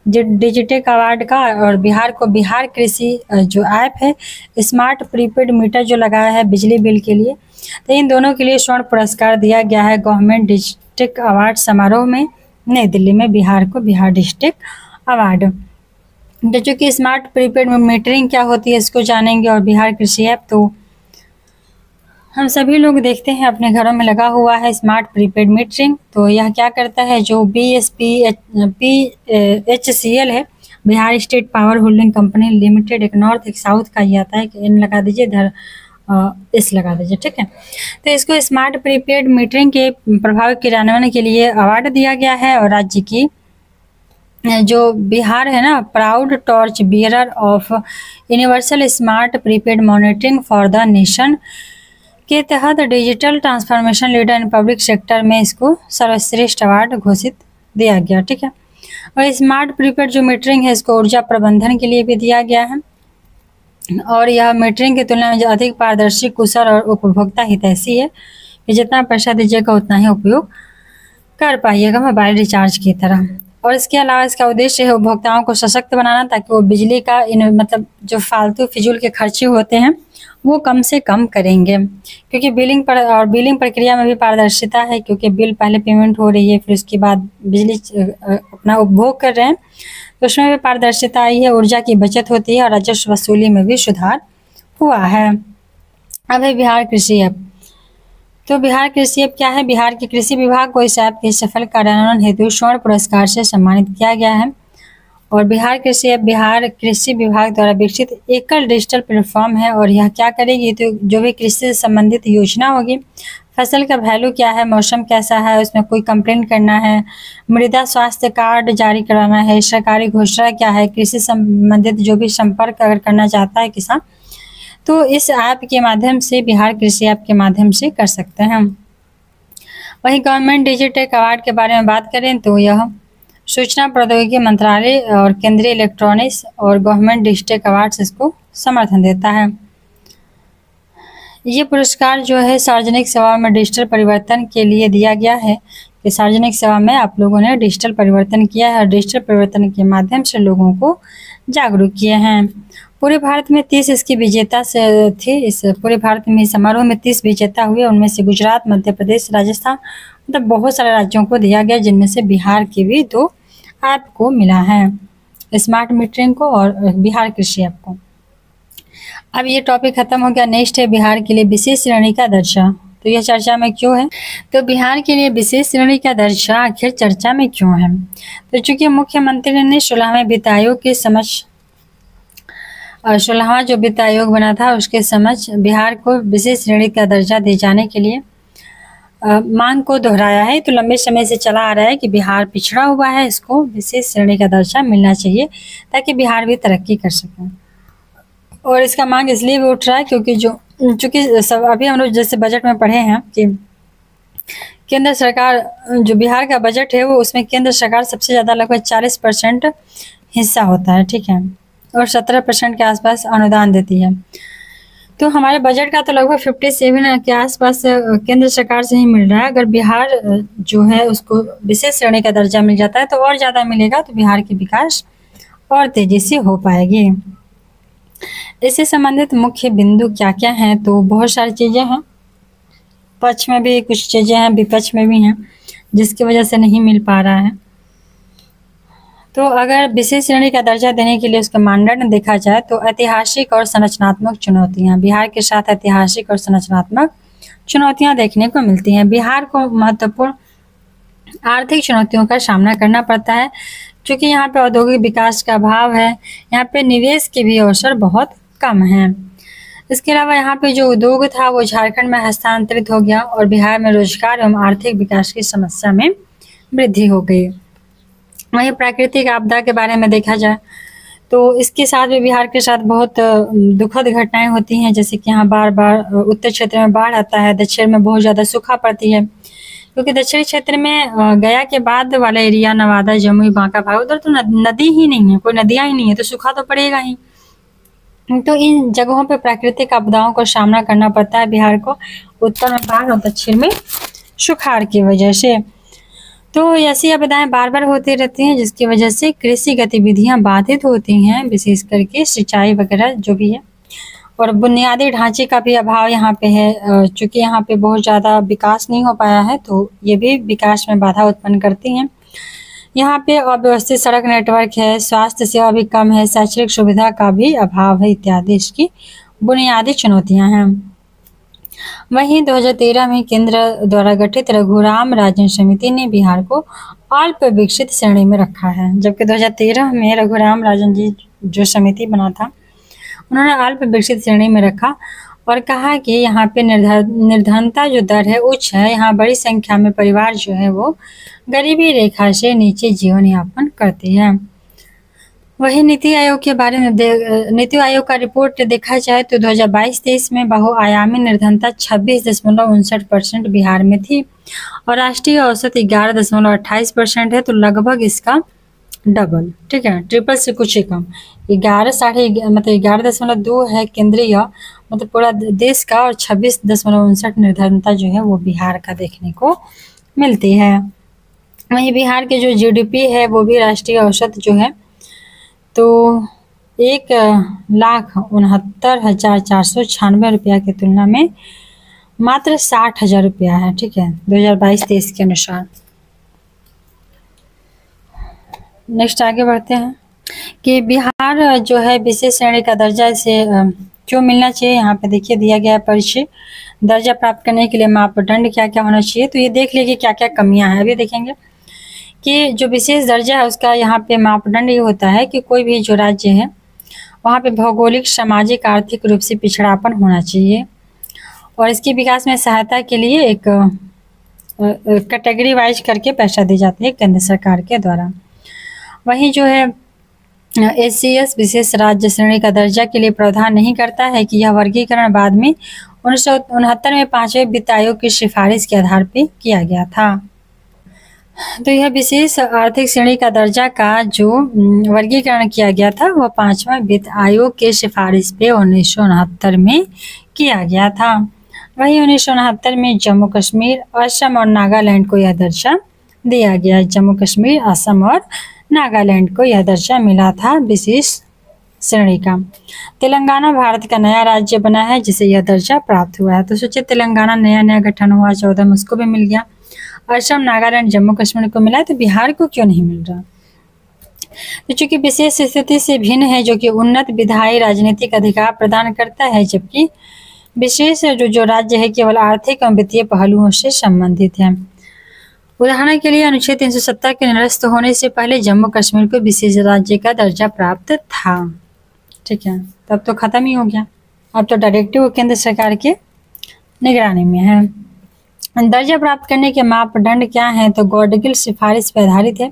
डिजिटेक अवार्ड का, और बिहार को बिहार कृषि जो ऐप है स्मार्ट प्रीपेड मीटर जो लगाया है बिजली बिल के लिए, तो इन दोनों के लिए स्वर्ण पुरस्कार दिया गया है गवर्नमेंट डिजिटेक अवार्ड समारोह में नई दिल्ली में। बिहार को बिहार डिजिटेक अवार्ड। तो चूँकि स्मार्ट प्रीपेड मीटरिंग क्या होती है इसको जानेंगे, और बिहार कृषि ऐप तो हम सभी लोग देखते हैं अपने घरों में लगा हुआ है स्मार्ट प्रीपेड मीटरिंग। तो यह क्या करता है, जो BSPHCL है, Bihar state power holding company limited, एक नॉर्थ एक साउथ का ही आता है, इन लगा दीजिए, इधर इस लगा दीजिए, ठीक है। तो इसको स्मार्ट प्रीपेड मीटरिंग के प्रभावी क्रियान्वयन के लिए अवार्ड दिया गया है, और राज्य की जो बिहार है ना, proud torch bearer of universal smart prepaid monitoring for the nation के तहत digital transformation leader in public sector में इसको सर्वश्रेष्ठ अवार्ड घोषित दिया गया, ठीक है। और स्मार्ट प्रीपेड जो मीटरिंग है इसको ऊर्जा प्रबंधन के लिए भी दिया गया है, और यह मीटरिंग की तुलना में अधिक पारदर्शी, कुशल और उपभोक्ता हितैषी है कि जितना पैसा दीजिएगा उतना ही उपयोग कर पाइएगा मोबाइल रिचार्ज की तरह। और इसके अलावा इसका उद्देश्य है उपभोक्ताओं को सशक्त बनाना, ताकि वो बिजली का मतलब जो फालतू फिजूल के खर्चे होते हैं वो कम से कम करेंगे, क्योंकि बिलिंग प्रक्रिया में भी पारदर्शिता है, क्योंकि बिल पहले पेमेंट हो रही है फिर उसके बाद बिजली अपना उपभोग कर रहे हैं, तो उसमें भी पारदर्शिता आई है, ऊर्जा की बचत होती है और राजस्व वसूली में भी सुधार हुआ है। अब है बिहार कृषि ऐप। तो बिहार कृषि ऐप क्या है? बिहार के कृषि विभाग को इस ऐप के सफल कार्यान्वयन हेतु स्वर्ण पुरस्कार से सम्मानित किया गया है। और बिहार कृषि ऐप बिहार कृषि विभाग द्वारा विकसित एकल डिजिटल प्लेटफॉर्म है, और यह क्या करेगी, तो जो भी कृषि से संबंधित योजना होगी फसल का वैल्यू क्या है, मौसम कैसा है, उसमें कोई कंप्लेंट करना है, मृदा स्वास्थ्य कार्ड जारी कराना है, सरकारी घोषणा क्या है, कृषि संबंधित जो भी संपर्क अगर करना चाहता है किसान तो इस ऐप के माध्यम से, बिहार कृषि ऐप के माध्यम से कर सकते हैं। वहीं गवर्नमेंट डिजिटेक अवार्ड के बारे में बात करें तो यह सूचना प्रौद्योगिकी मंत्रालय और केंद्रीय इलेक्ट्रॉनिक्स और गवर्नमेंट डिजिटेक अवार्ड्स इसको समर्थन देता है। ये पुरस्कार जो है सार्वजनिक सेवा में डिजिटल परिवर्तन के लिए दिया गया है कि सार्वजनिक सेवा में आप लोगों ने डिजिटल परिवर्तन किया है और डिजिटल परिवर्तन के माध्यम से लोगों को जागरूक किए हैं। पूरे भारत में 30 इसकी विजेता से थे। इस पूरे भारत में समारोह में 30 विजेता हुए, उनमें से गुजरात, मध्य प्रदेश, राजस्थान, मतलब बहुत सारे राज्यों को दिया गया, जिनमें से बिहार के भी 2 ऐप को मिला है, स्मार्ट मीटरिंग को और बिहार कृषि ऐप को। अब ये टॉपिक खत्म हो गया। नेक्स्ट है बिहार के लिए विशेष श्रेणी का दर्जा। तो यह चर्चा में क्यों है? तो बिहार के लिए विशेष श्रेणी का दर्जा आखिर चर्चा में क्यों है? तो चूंकि मुख्यमंत्री ने 16वें वित्त आयोग के समक्ष 16वां जो वित्त आयोग बना था उसके समक्ष बिहार को विशेष श्रेणी का दर्जा दिए जाने के लिए मांग को दोहराया है। तो लंबे समय से चला आ रहा है कि बिहार पिछड़ा हुआ है, इसको विशेष श्रेणी का दर्जा मिलना चाहिए ताकि बिहार भी तरक्की कर सके। और इसका मांग इसलिए भी उठ रहा है क्योंकि चूँकि सब अभी हम लोग जैसे बजट में पढ़े हैं कि केंद्र सरकार जो बिहार का बजट है वो उसमें केंद्र सरकार सबसे ज़्यादा लगभग 40% हिस्सा होता है, ठीक है, और 17% के आसपास अनुदान देती है। तो हमारे बजट का तो लगभग 57 के आसपास केंद्र सरकार से ही मिल रहा है। अगर बिहार जो है उसको विशेष श्रेणी का दर्जा मिल जाता है तो और ज़्यादा मिलेगा, तो बिहार की विकास और तेज़ी से हो पाएगी। इससे संबंधित मुख्य बिंदु क्या क्या हैं? तो बहुत सारी चीज़ें हैं, पक्ष में भी कुछ चीज़ें हैं, विपक्ष में भी हैं, जिसकी वजह से नहीं मिल पा रहा है। तो अगर विशेष श्रेणी का दर्जा देने के लिए उसका मानदंड देखा जाए तो ऐतिहासिक और संरचनात्मक चुनौतियां, बिहार के साथ ऐतिहासिक और संरचनात्मक चुनौतियां देखने को मिलती हैं। बिहार को महत्वपूर्ण आर्थिक चुनौतियों का सामना करना पड़ता है क्योंकि यहाँ पे औद्योगिक विकास का अभाव है, यहाँ पे निवेश के भी अवसर बहुत कम हैं। इसके अलावा यहाँ पे जो उद्योग था वो झारखंड में हस्तांतरित हो गया और बिहार में रोजगार एवं आर्थिक विकास की समस्या में वृद्धि हो गई। वहीं प्राकृतिक आपदा के बारे में देखा जाए तो इसके साथ भी बिहार के साथ बहुत दुखद घटनाएं होती हैं, जैसे कि यहाँ बार बार उत्तर क्षेत्र में बाढ़ आता है, दक्षिण में बहुत ज़्यादा सूखा पड़ती है क्योंकि दक्षिणी क्षेत्र में गया के बाद वाला एरिया, नवादा, जमुई, बांका भाग, उधर तो नदी ही नहीं है, कोई नदियाँ ही नहीं है, तो सूखा तो पड़ेगा ही। तो इन जगहों पे प्राकृतिक आपदाओं का सामना करना पड़ता है बिहार को, उत्तर में बाढ़ और दक्षिण में सुखाड़ की वजह से। तो ऐसी आपदाएं बार बार होती रहती हैं जिसकी वजह से कृषि गतिविधियां बाधित होती हैं, विशेष करके सिंचाई वगैरह जो भी है, और बुनियादी ढांचे का भी अभाव यहाँ पे है। चूँकि यहाँ पे बहुत ज़्यादा विकास नहीं हो पाया है तो ये भी विकास में बाधा उत्पन्न करती हैं। यहाँ पे अव्यवस्थित सड़क नेटवर्क है, स्वास्थ्य सेवा भी कम है, शैक्षणिक सुविधा का भी अभाव है, इत्यादि इसकी बुनियादी चुनौतियाँ हैं। वहीं 2013 में केंद्र द्वारा गठित रघुराम राजन समिति ने बिहार को अल्प विकसित श्रेणी में रखा है, जबकि 2013 में रघुराम राजन जी जो समिति बना था उन्होंने अल्प विकसित श्रेणी में रखा और कहा कि यहाँ पे निर्धनता जो दर है उच्च है, यहाँ बड़ी संख्या में परिवार जो है वो गरीबी रेखा से नीचे जीवन यापन करते हैं। वही नीति आयोग के बारे में नीति आयोग का रिपोर्ट देखा जाए तो 2022-23 में बहुआयामी निर्धनता 26.59% बिहार में थी और राष्ट्रीय औसत 11.28% है, तो लगभग इसका डबल, ठीक है, ट्रिपल से कुछ ही कम, 11.2 है केंद्रीय, मतलब पूरा देश का, और 26.59 निर्धनता जो है वो बिहार का देखने को मिलती है। वहीं बिहार के जो जीडीपी है वो भी राष्ट्रीय औसत जो है तो 1,69,496 रुपया की तुलना में मात्र 60,000 रुपया है, ठीक है, 2022-23 के अनुसार। नेक्स्ट आगे बढ़ते हैं कि बिहार जो है विशेष श्रेणी का दर्जा इसे क्यों मिलना चाहिए। यहाँ पे देखिए दिया गया है परिचय, दर्जा प्राप्त करने के लिए मापदंड क्या क्या होना चाहिए। तो ये देख लीजिए क्या क्या कमियां हैं। अभी देखेंगे कि जो विशेष दर्जा है उसका यहाँ पे मापदंड ये होता है कि कोई भी जो राज्य है वहाँ पे भौगोलिक, सामाजिक, आर्थिक रूप से पिछड़ापन होना चाहिए और इसके विकास में सहायता के लिए एक कैटेगरी वाइज करके पैसा दी जाती है केंद्र सरकार के द्वारा। वहीं जो है एससीएस विशेष राज्य श्रेणी का दर्जा के लिए प्रावधान नहीं करता है कि यह वर्गीकरण बाद में 1969 में 5वें वित्त आयोग की सिफारिश के आधार पर किया गया था। तो यह विशेष आर्थिक श्रेणी का दर्जा का जो वर्गीकरण किया गया था वह 5वां वित्त आयोग के सिफारिश पे 1969 में किया गया था। वही 1969 में जम्मू कश्मीर, असम और नागालैंड को यह दर्जा दिया गया। जम्मू कश्मीर, असम और नागालैंड को यह दर्जा मिला था विशेष श्रेणी का। तेलंगाना भारत का नया राज्य बना है जिसे यह दर्जा प्राप्त हुआ है। तो सोचिए तेलंगाना नया गठन हुआ 14 में, उसको भी मिल गया। असम, नागालैंड, जम्मू कश्मीर को मिला, तो बिहार को क्यों नहीं मिल रहा? तो चूंकि विशेष स्थिति से भिन्न है जो कि उन्नत विधायी राजनीतिक अधिकार प्रदान करता है, जबकि विशेष जो राज्य है केवल आर्थिक और वित्तीय पहलुओं से संबंधित है। उदाहरण के लिए अनुच्छेद 370 के निरस्त होने से पहले जम्मू कश्मीर को विशेष राज्य का दर्जा प्राप्त था। ठीक है, तब तो खत्म ही हो गया। अब तो डायरेक्टिव केंद्र सरकार के निगरानी में है। दर्जा प्राप्त करने के मापदंड क्या हैं? तो गौडगिल सिफारिश पर आधारित है।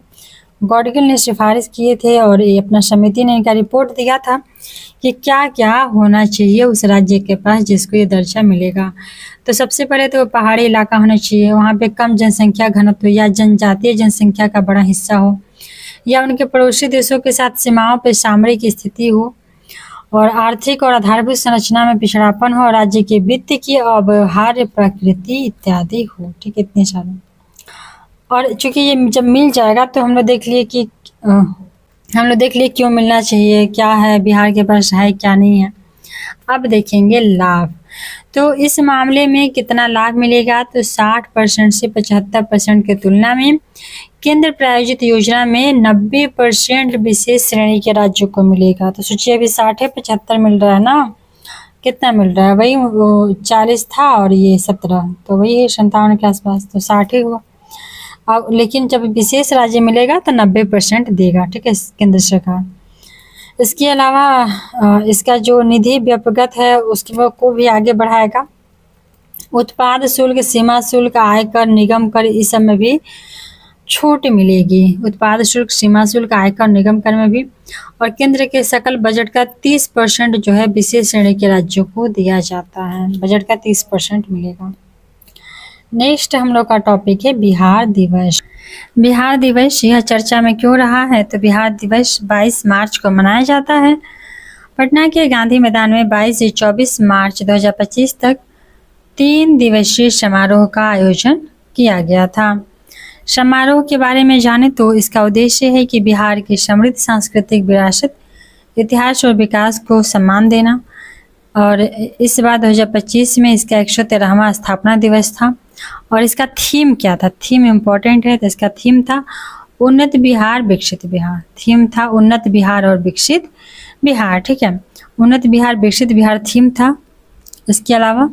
गौडगिल ने सिफारिश किए थे और ये अपना समिति ने इनका रिपोर्ट दिया था कि क्या क्या होना चाहिए उस राज्य के पास जिसको ये दर्जा मिलेगा। तो सबसे पहले तो पहाड़ी इलाका होना चाहिए, वहाँ पे कम जनसंख्या घनत्व या जनजातीय जनसंख्या का बड़ा हिस्सा हो, या उनके पड़ोसी देशों के साथ सीमाओं पर सामरिक स्थिति हो, और आर्थिक और आधारभूत संरचना में पिछड़ापन हो, राज्य के वित्त की अव्यवहार्य प्रकृति इत्यादि हो। ठीक है, इतने सारे। और चूंकि ये जब मिल जाएगा तो हम लोग देख लिए क्यों मिलना चाहिए, क्या है बिहार के पास है क्या नहीं है। अब देखेंगे लाभ। तो इस मामले में कितना लाभ मिलेगा? तो 60% से 75% की तुलना में केंद्र प्रायोजित योजना में 90% विशेष श्रेणी के राज्यों को मिलेगा। तो सोचिए अभी 60 है, 75 मिल रहा है ना, कितना मिल रहा है? वही 40 था और ये 17, तो वही है 57 के आसपास, तो 60 ही हुआ। अब लेकिन जब विशेष राज्य मिलेगा तो 90% देगा। ठीक है, केंद्र सरकार। इसके अलावा इसका जो निधि व्यपगत है उसको को भी आगे बढ़ाएगा। उत्पाद शुल्क, सीमा शुल्क, आयकर, निगम कर, इस सब में भी छूट मिलेगी। उत्पाद शुल्क, सीमा शुल्क, आयकर, निगम कर में भी। और केंद्र के सकल बजट का 30% जो है विशेष श्रेणी के राज्यों को दिया जाता है। बजट का 30% मिलेगा। नेक्स्ट हम लोग का टॉपिक है बिहार दिवस। बिहार दिवस यह चर्चा में क्यों रहा है? तो बिहार दिवस 22 मार्च को मनाया जाता है। पटना के गांधी मैदान में 22 से 24 मार्च 2025 तक 3 दिवसीय समारोह का आयोजन किया गया था। समारोह के बारे में जाने तो इसका उद्देश्य है कि बिहार की समृद्ध सांस्कृतिक विरासत, इतिहास और विकास को सम्मान देना। और इस बार 2025 में इसका 113वां स्थापना दिवस था। और इसका थीम क्या था? थीम इम्पोर्टेंट है, तो इसका थीम था उन्नत बिहार विकसित बिहार। थीम था उन्नत बिहार और विकसित बिहार। ठीक है, उन्नत बिहार विकसित बिहार थीम था। इसके अलावा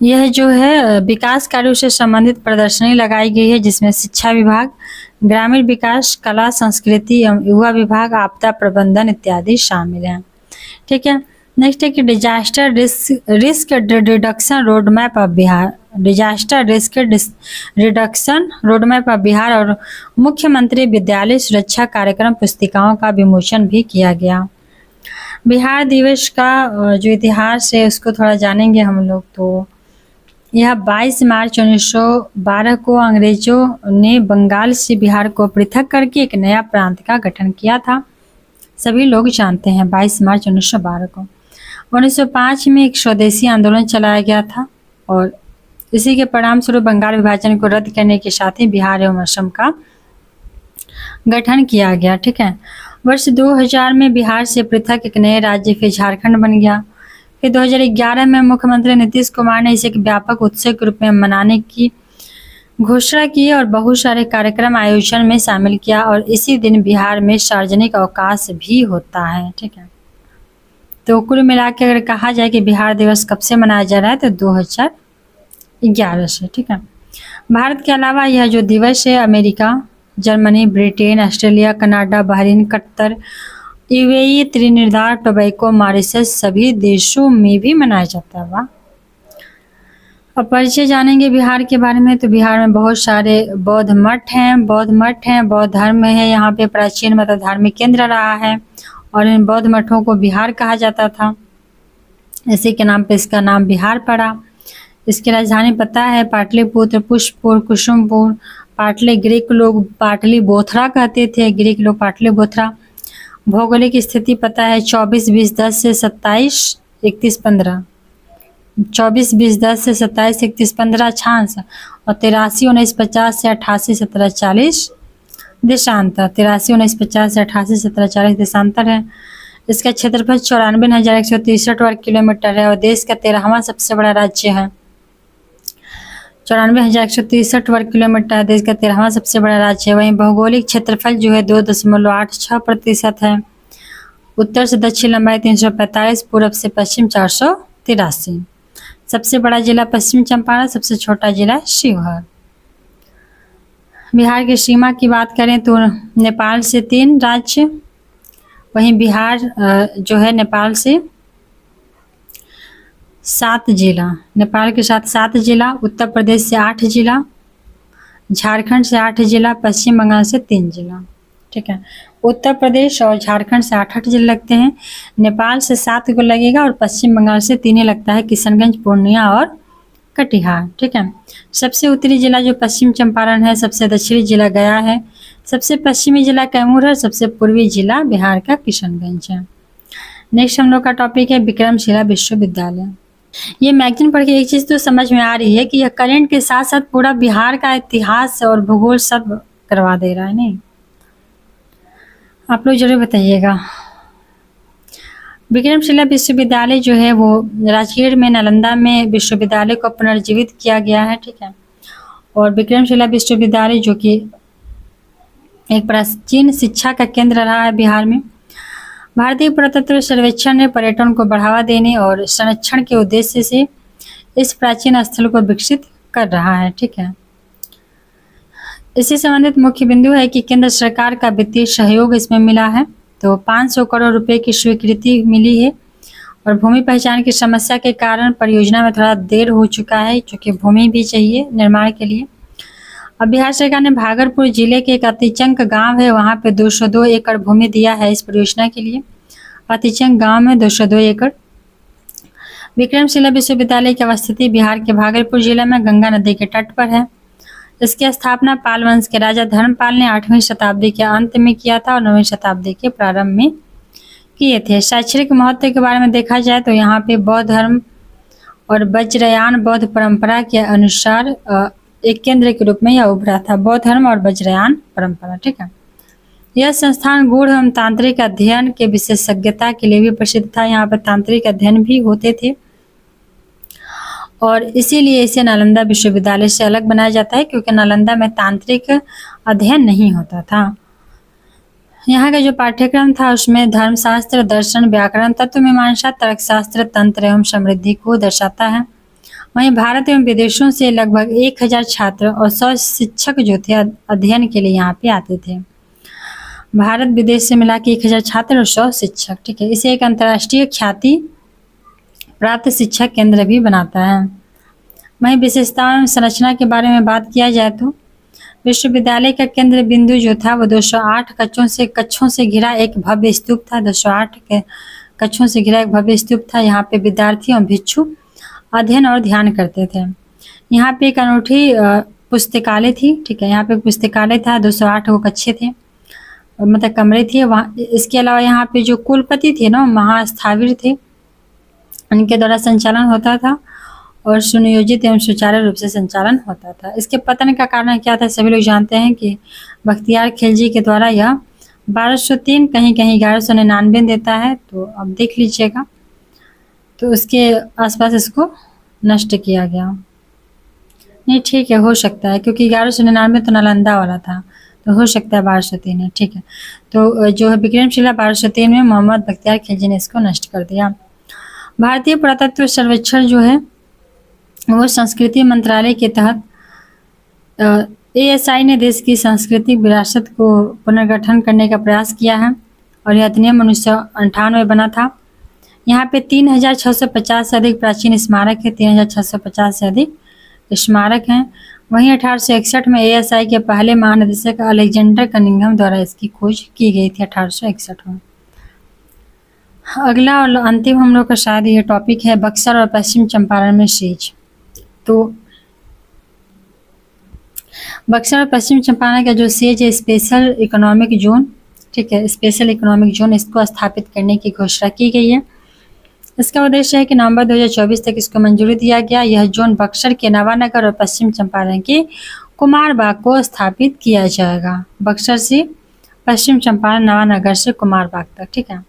यह जो है विकास कार्यों से संबंधित प्रदर्शनी लगाई गई है जिसमें शिक्षा विभाग, ग्रामीण विकास, कला संस्कृति एवं युवा विभाग, आपदा प्रबंधन इत्यादि शामिल हैं। ठीक है, नेक्स्ट है कि disaster risk reduction road map of Bihar. Disaster risk reduction road map of Bihar और मुख्यमंत्री विद्यालय सुरक्षा कार्यक्रम पुस्तिकाओं का विमोचन भी किया गया। बिहार दिवस का जो इतिहास है उसको थोड़ा जानेंगे हम लोग। तो यह 22 मार्च 1912 को अंग्रेजों ने बंगाल से बिहार को पृथक करके एक नया प्रांत का गठन किया था। सभी लोग जानते हैं 22 मार्च 1912 को। 1905 में एक स्वदेशी आंदोलन चलाया गया था और इसी के परिणाम स्वरूप बंगाल विभाजन को रद्द करने के साथ ही बिहार एवं असम का गठन किया गया। ठीक है, वर्ष 2000 में बिहार से पृथक एक नए राज्य फिर झारखंड बन गया। फिर 2011 में मुख्यमंत्री नीतीश कुमार ने इसे एक व्यापक उत्सव के रूप में मनाने की घोषणा की और बहुत सारे कार्यक्रम आयोजन में शामिल किया। और इसी दिन बिहार में सार्वजनिक अवकाश भी होता है। ठीक है, तो कुल मिला के अगर कहा जाए कि बिहार दिवस कब से मनाया जा रहा है तो 2011 से। ठीक है, भारत के अलावा यह जो दिवस है America, Germany, Britain, Australia, Canada, Bahrain, Qatar UAE, Trinidad, tobacco, Mauritius सभी देशों में भी मनाया जाता है। वाह। अब परिचय जानेंगे बिहार के बारे में। तो बिहार में बहुत सारे बौद्ध मठ हैं, बौद्ध धर्म है। यहाँ पे प्राचीन मतलब धार्मिक केंद्र रहा है और इन बौद्ध मठों को बिहार कहा जाता था। इसी के नाम पे इसका नाम बिहार पड़ा। इसकी राजधानी पता है पाटलिपुत्र, पुष्पपुर, कुसुमपुर। पाटली ग्रीक लोग पाटली बोथरा कहते थे, ग्रीक लोग पाटली बोथरा। भौगोलिक स्थिति पता है 24-20-10 से 27-31-15, 24-20-10 से 27-31-15 अक्षांश और 83-19-50 से 88-17-40 देशांतर। 83-19-50 से 88-17-40 देशांतर है। इसका क्षेत्रफल 94,163 वर्ग किलोमीटर है और देश का 13वां सबसे बड़ा राज्य है। 94,163 वर्ग किलोमीटर देश का 13वां सबसे बड़ा राज्य है। वहीं भौगोलिक क्षेत्रफल जो है 2.86% है। उत्तर से दक्षिण लंबाई 345, पूर्व से पश्चिम 483। सबसे बड़ा जिला पश्चिम चंपारण, सबसे छोटा जिला शिवहर। बिहार की सीमा की बात करें तो नेपाल से 3 राज्य, वहीं बिहार जो है नेपाल से 7 जिला, नेपाल के साथ 7 जिला, उत्तर प्रदेश से 8 जिला, झारखंड से 8 जिला, पश्चिम बंगाल से 3 जिला। ठीक है, उत्तर प्रदेश और झारखंड से 8 जिले लगते हैं, नेपाल से 7 को लगेगा और पश्चिम बंगाल से 3 ही लगता है, किशनगंज, पूर्णिया और कटिहार। ठीक है, सबसे उत्तरी जिला जो पश्चिम चंपारण है, सबसे दक्षिणी जिला गया है, सबसे पश्चिमी जिला कैमूर है, सबसे पूर्वी जिला बिहार का किशनगंज है। नेक्स्ट हम लोग का टॉपिक है विक्रमशिला विश्वविद्यालय। ये मैगजीन पढ़ के एक चीज़ तो समझ में आ रही है कि यह करेंट के साथ साथ पूरा बिहार का इतिहास और भूगोल सब करवा दे रहा है। नहीं, आप लोग जरूर बताइएगा। विक्रमशिला विश्वविद्यालय जो है वो राजगीर में नालंदा में विश्वविद्यालय को पुनर्जीवित किया गया है। ठीक है, और विक्रमशिला विश्वविद्यालय जो कि एक प्राचीन शिक्षा का केंद्र रहा है बिहार में। भारतीय पुरातत्व सर्वेक्षण ने पर्यटन को बढ़ावा देने और संरक्षण के उद्देश्य से इस प्राचीन स्थल को विकसित कर रहा है। ठीक है, इससे संबंधित मुख्य बिंदु है कि केंद्र सरकार का वित्तीय सहयोग इसमें मिला है, तो 500 करोड़ रुपए की स्वीकृति मिली है और भूमि पहचान की समस्या के कारण परियोजना में थोड़ा देर हो चुका है, क्योंकि भूमि भी चाहिए निर्माण के लिए। अब बिहार सरकार ने भागलपुर जिले के एक अतिचंक गांव है, वहां पे 202 एकड़ भूमि दिया है इस परियोजना के लिए। अतिचंक गांव में 202 एकड़। विक्रमशिला विश्वविद्यालय की अवस्थिति बिहार के भागलपुर जिले में गंगा नदी के तट पर है। इसकी स्थापना पाल वंश के राजा धर्मपाल ने 8वीं शताब्दी के अंत में किया था और 9वीं शताब्दी के प्रारंभ में किए थे। शैक्षणिक महत्व के बारे में देखा जाए तो यहाँ पे बौद्ध धर्म और वज्रयान बौद्ध परंपरा के अनुसार एक केंद्र के रूप में यह उभरा था, बौद्ध धर्म और वज्रयान परंपरा। ठीक है, यह संस्थान गूढ़ एवं तांत्रिक अध्ययन के विशेषज्ञता के लिए भी प्रसिद्ध था। यहाँ पर तांत्रिक अध्ययन भी होते थे और इसीलिए इसे नालंदा विश्वविद्यालय से अलग बनाया जाता है, क्योंकि नालंदा में तांत्रिक अध्ययन नहीं होता था। यहाँ का जो पाठ्यक्रम था उसमें धर्मशास्त्र, दर्शन, व्याकरण, तत्व मीमांसा, तर्कशास्त्र, तंत्र एवं समृद्धि को दर्शाता है। वहीं भारत एवं विदेशों से लगभग 1000 छात्र और 100 शिक्षक जो थे अध्ययन के लिए यहाँ पे आते थे। भारत विदेश से मिला के 1000 छात्र और 100 शिक्षक। ठीक है, इसे एक अंतर्राष्ट्रीय ख्याति प्राप्त शिक्षा केंद्र भी बनाता है। वहीं विशेषताओं एवं संरचना के बारे में बात किया जाए तो विश्वविद्यालय का केंद्र बिंदु जो था वो 208 कक्षों से घिरा एक भव्य स्तूप था। 208 के कक्षों से घिरा एक भव्य स्तूप था। यहाँ पे विद्यार्थी और भिक्षु अध्ययन और ध्यान करते थे। यहाँ पे एक अनूठी पुस्तकालय थी। ठीक है, यहाँ पे पुस्तकालय था, 208 वो कक्षे थे, मतलब कमरे थे वहाँ। इसके अलावा यहाँ पे जो कुलपति थे ना, महास्थाविर थे, उनके द्वारा संचालन होता था और सुनियोजित एवं सुचारू रूप से संचालन होता था। इसके पतन का कारण क्या था, सभी लोग जानते हैं कि बख्तियार खिलजी के द्वारा यह 1203 कहीं कहीं 1199 देता है, तो अब देख लीजिएगा। तो उसके आसपास इसको नष्ट किया गया। नहीं, ठीक है, हो सकता है, क्योंकि 1199 तो नालंदा वाला था, तो हो सकता है 1203 है। ठीक है, तो जो है विक्रमशिला 1203 में मोहम्मद बख्तियार खिलजी ने इसको नष्ट कर दिया। भारतीय पुरातत्व सर्वेक्षण जो है वो संस्कृति मंत्रालय के तहत ASI ने देश की सांस्कृतिक विरासत को पुनर्गठन करने का प्रयास किया है और यह अधिनियम 1998 में बना था। यहाँ पे 3650 से अधिक प्राचीन स्मारक है, 3650 से अधिक स्मारक हैं। वहीं 1861 में ASI के पहले महानिदेशक अलेक्जेंडर कनिंघम द्वारा इसकी खोज की गई थी 1861 में। अगला और अंतिम हम लोग का शायद ये टॉपिक है बक्सर और पश्चिम चंपारण में सिंच। तो बक्सर और पश्चिम चंपारण का जो सेज है स्पेशल इकोनॉमिक जोन, ठीक है, स्पेशल इकोनॉमिक जोन, इसको स्थापित करने की घोषणा की गई है। इसका उद्देश्य है कि नवंबर 2024 तक इसको मंजूरी दिया गया। यह जोन बक्सर के नवानगर और पश्चिम चंपारण के कुमारबाग को स्थापित किया जाएगा। बक्सर से पश्चिम चंपारण, नवानगर से कुमारबाग तक, ठीक है।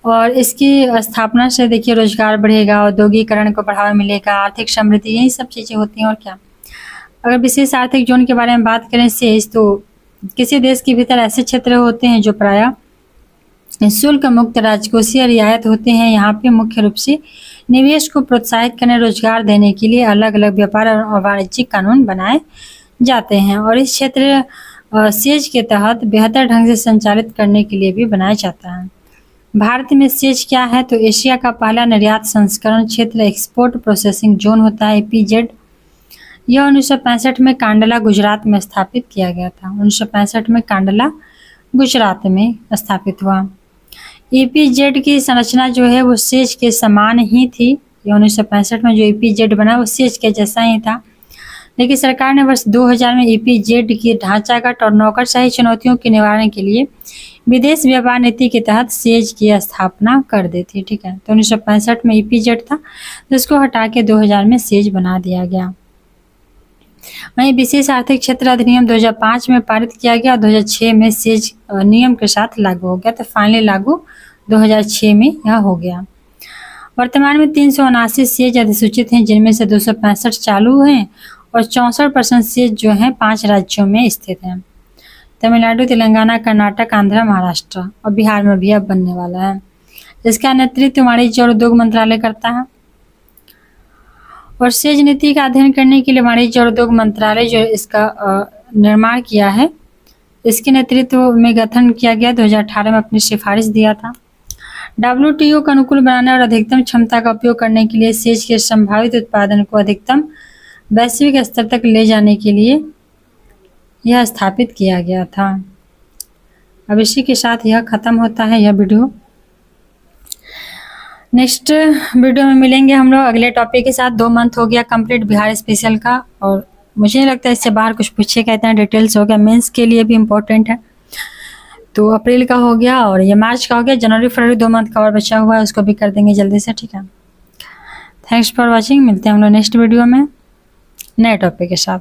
और इसकी स्थापना से देखिए रोजगार बढ़ेगा, औद्योगिकरण को बढ़ावा मिलेगा, आर्थिक समृद्धि, यही सब चीज़ें होती हैं और क्या। अगर विशेष आर्थिक जोन के बारे में बात करें सेज, तो किसी देश के भीतर ऐसे क्षेत्र होते हैं जो प्रायः शुल्क मुक्त राजकोषीय रियायत होते हैं। यहाँ पे मुख्य रूप से निवेश को प्रोत्साहित करने, रोजगार देने के लिए अलग अलग व्यापार और वाणिज्यिक कानून बनाए जाते हैं और इस क्षेत्र सेज के तहत बेहतर ढंग से संचालित करने के लिए भी बनाया जाता है। भारत में सेज क्या है, तो एशिया का पहला निर्यात संस्करण क्षेत्र एक्सपोर्ट प्रोसेसिंग जोन होता है, EPZ। यह 1965 में कांडला गुजरात में स्थापित किया गया था। 1965 में कांडला गुजरात में स्थापित हुआ। EPZ की संरचना जो है वो सेज के समान ही थी। ये 1965 में जो EPZ बना वो सेज के जैसा ही था, लेकिन सरकार ने वर्ष 2000 में EPZ की ढांचागत और नौकरशाही चुनौतियों के निवारण के लिए विदेश व्यापार नीति के तहत सेज की स्थापना कर दी थी, ठीक है। तो 1965 में EPZ था, जिसको हटा के 2000 में सेज बना दिया गया। वहीं विशेष आर्थिक क्षेत्र अधिनियम 2005 में पारित किया गया और 2006 में सेज नियम के साथ लागू हो गया। तो फाइनली लागू 2006 में यह हो गया। वर्तमान में 379 सेज अधिसूचित हैं, जिनमें से 265 चालू हैं और 64% सेज जो हैं 5 राज्यों में स्थित हैं। तमिलनाडु, तेलंगाना, कर्नाटक, आंध्र, महाराष्ट्र और बिहार में भी अब बनने वाला है। इसका नेतृत्व वाणिज्य और उद्योग मंत्रालय करता है और सेज नीति का अध्ययन करने के लिए वाणिज्य और उद्योग मंत्रालय जो इसका निर्माण किया है, इसके नेतृत्व में गठन किया गया। 2018 में अपनी सिफारिश दिया था। WTO का अनुकूल बनाने और अधिकतम क्षमता का उपयोग करने के लिए सेज के संभावित उत्पादन को अधिकतम वैश्विक स्तर तक ले जाने के लिए यह स्थापित किया गया था। अब इसी के साथ यह खत्म होता है यह वीडियो। नेक्स्ट वीडियो में मिलेंगे हम लोग अगले टॉपिक के साथ। 2 मंथ हो गया कंप्लीट बिहार स्पेशल का और मुझे नहीं लगता इससे बाहर कुछ पूछे कहते हैं, डिटेल्स हो गया, मेंस के लिए भी इम्पोर्टेंट है। तो अप्रैल का हो गया और ये मार्च का हो गया, जनवरी फरवरी 2 मंथ का और बचा हुआ है, उसको भी कर देंगे जल्दी से, ठीक है। Thanks for watching. मिलते हैं हम लोग नेक्स्ट वीडियो में नए टॉपिक के साथ।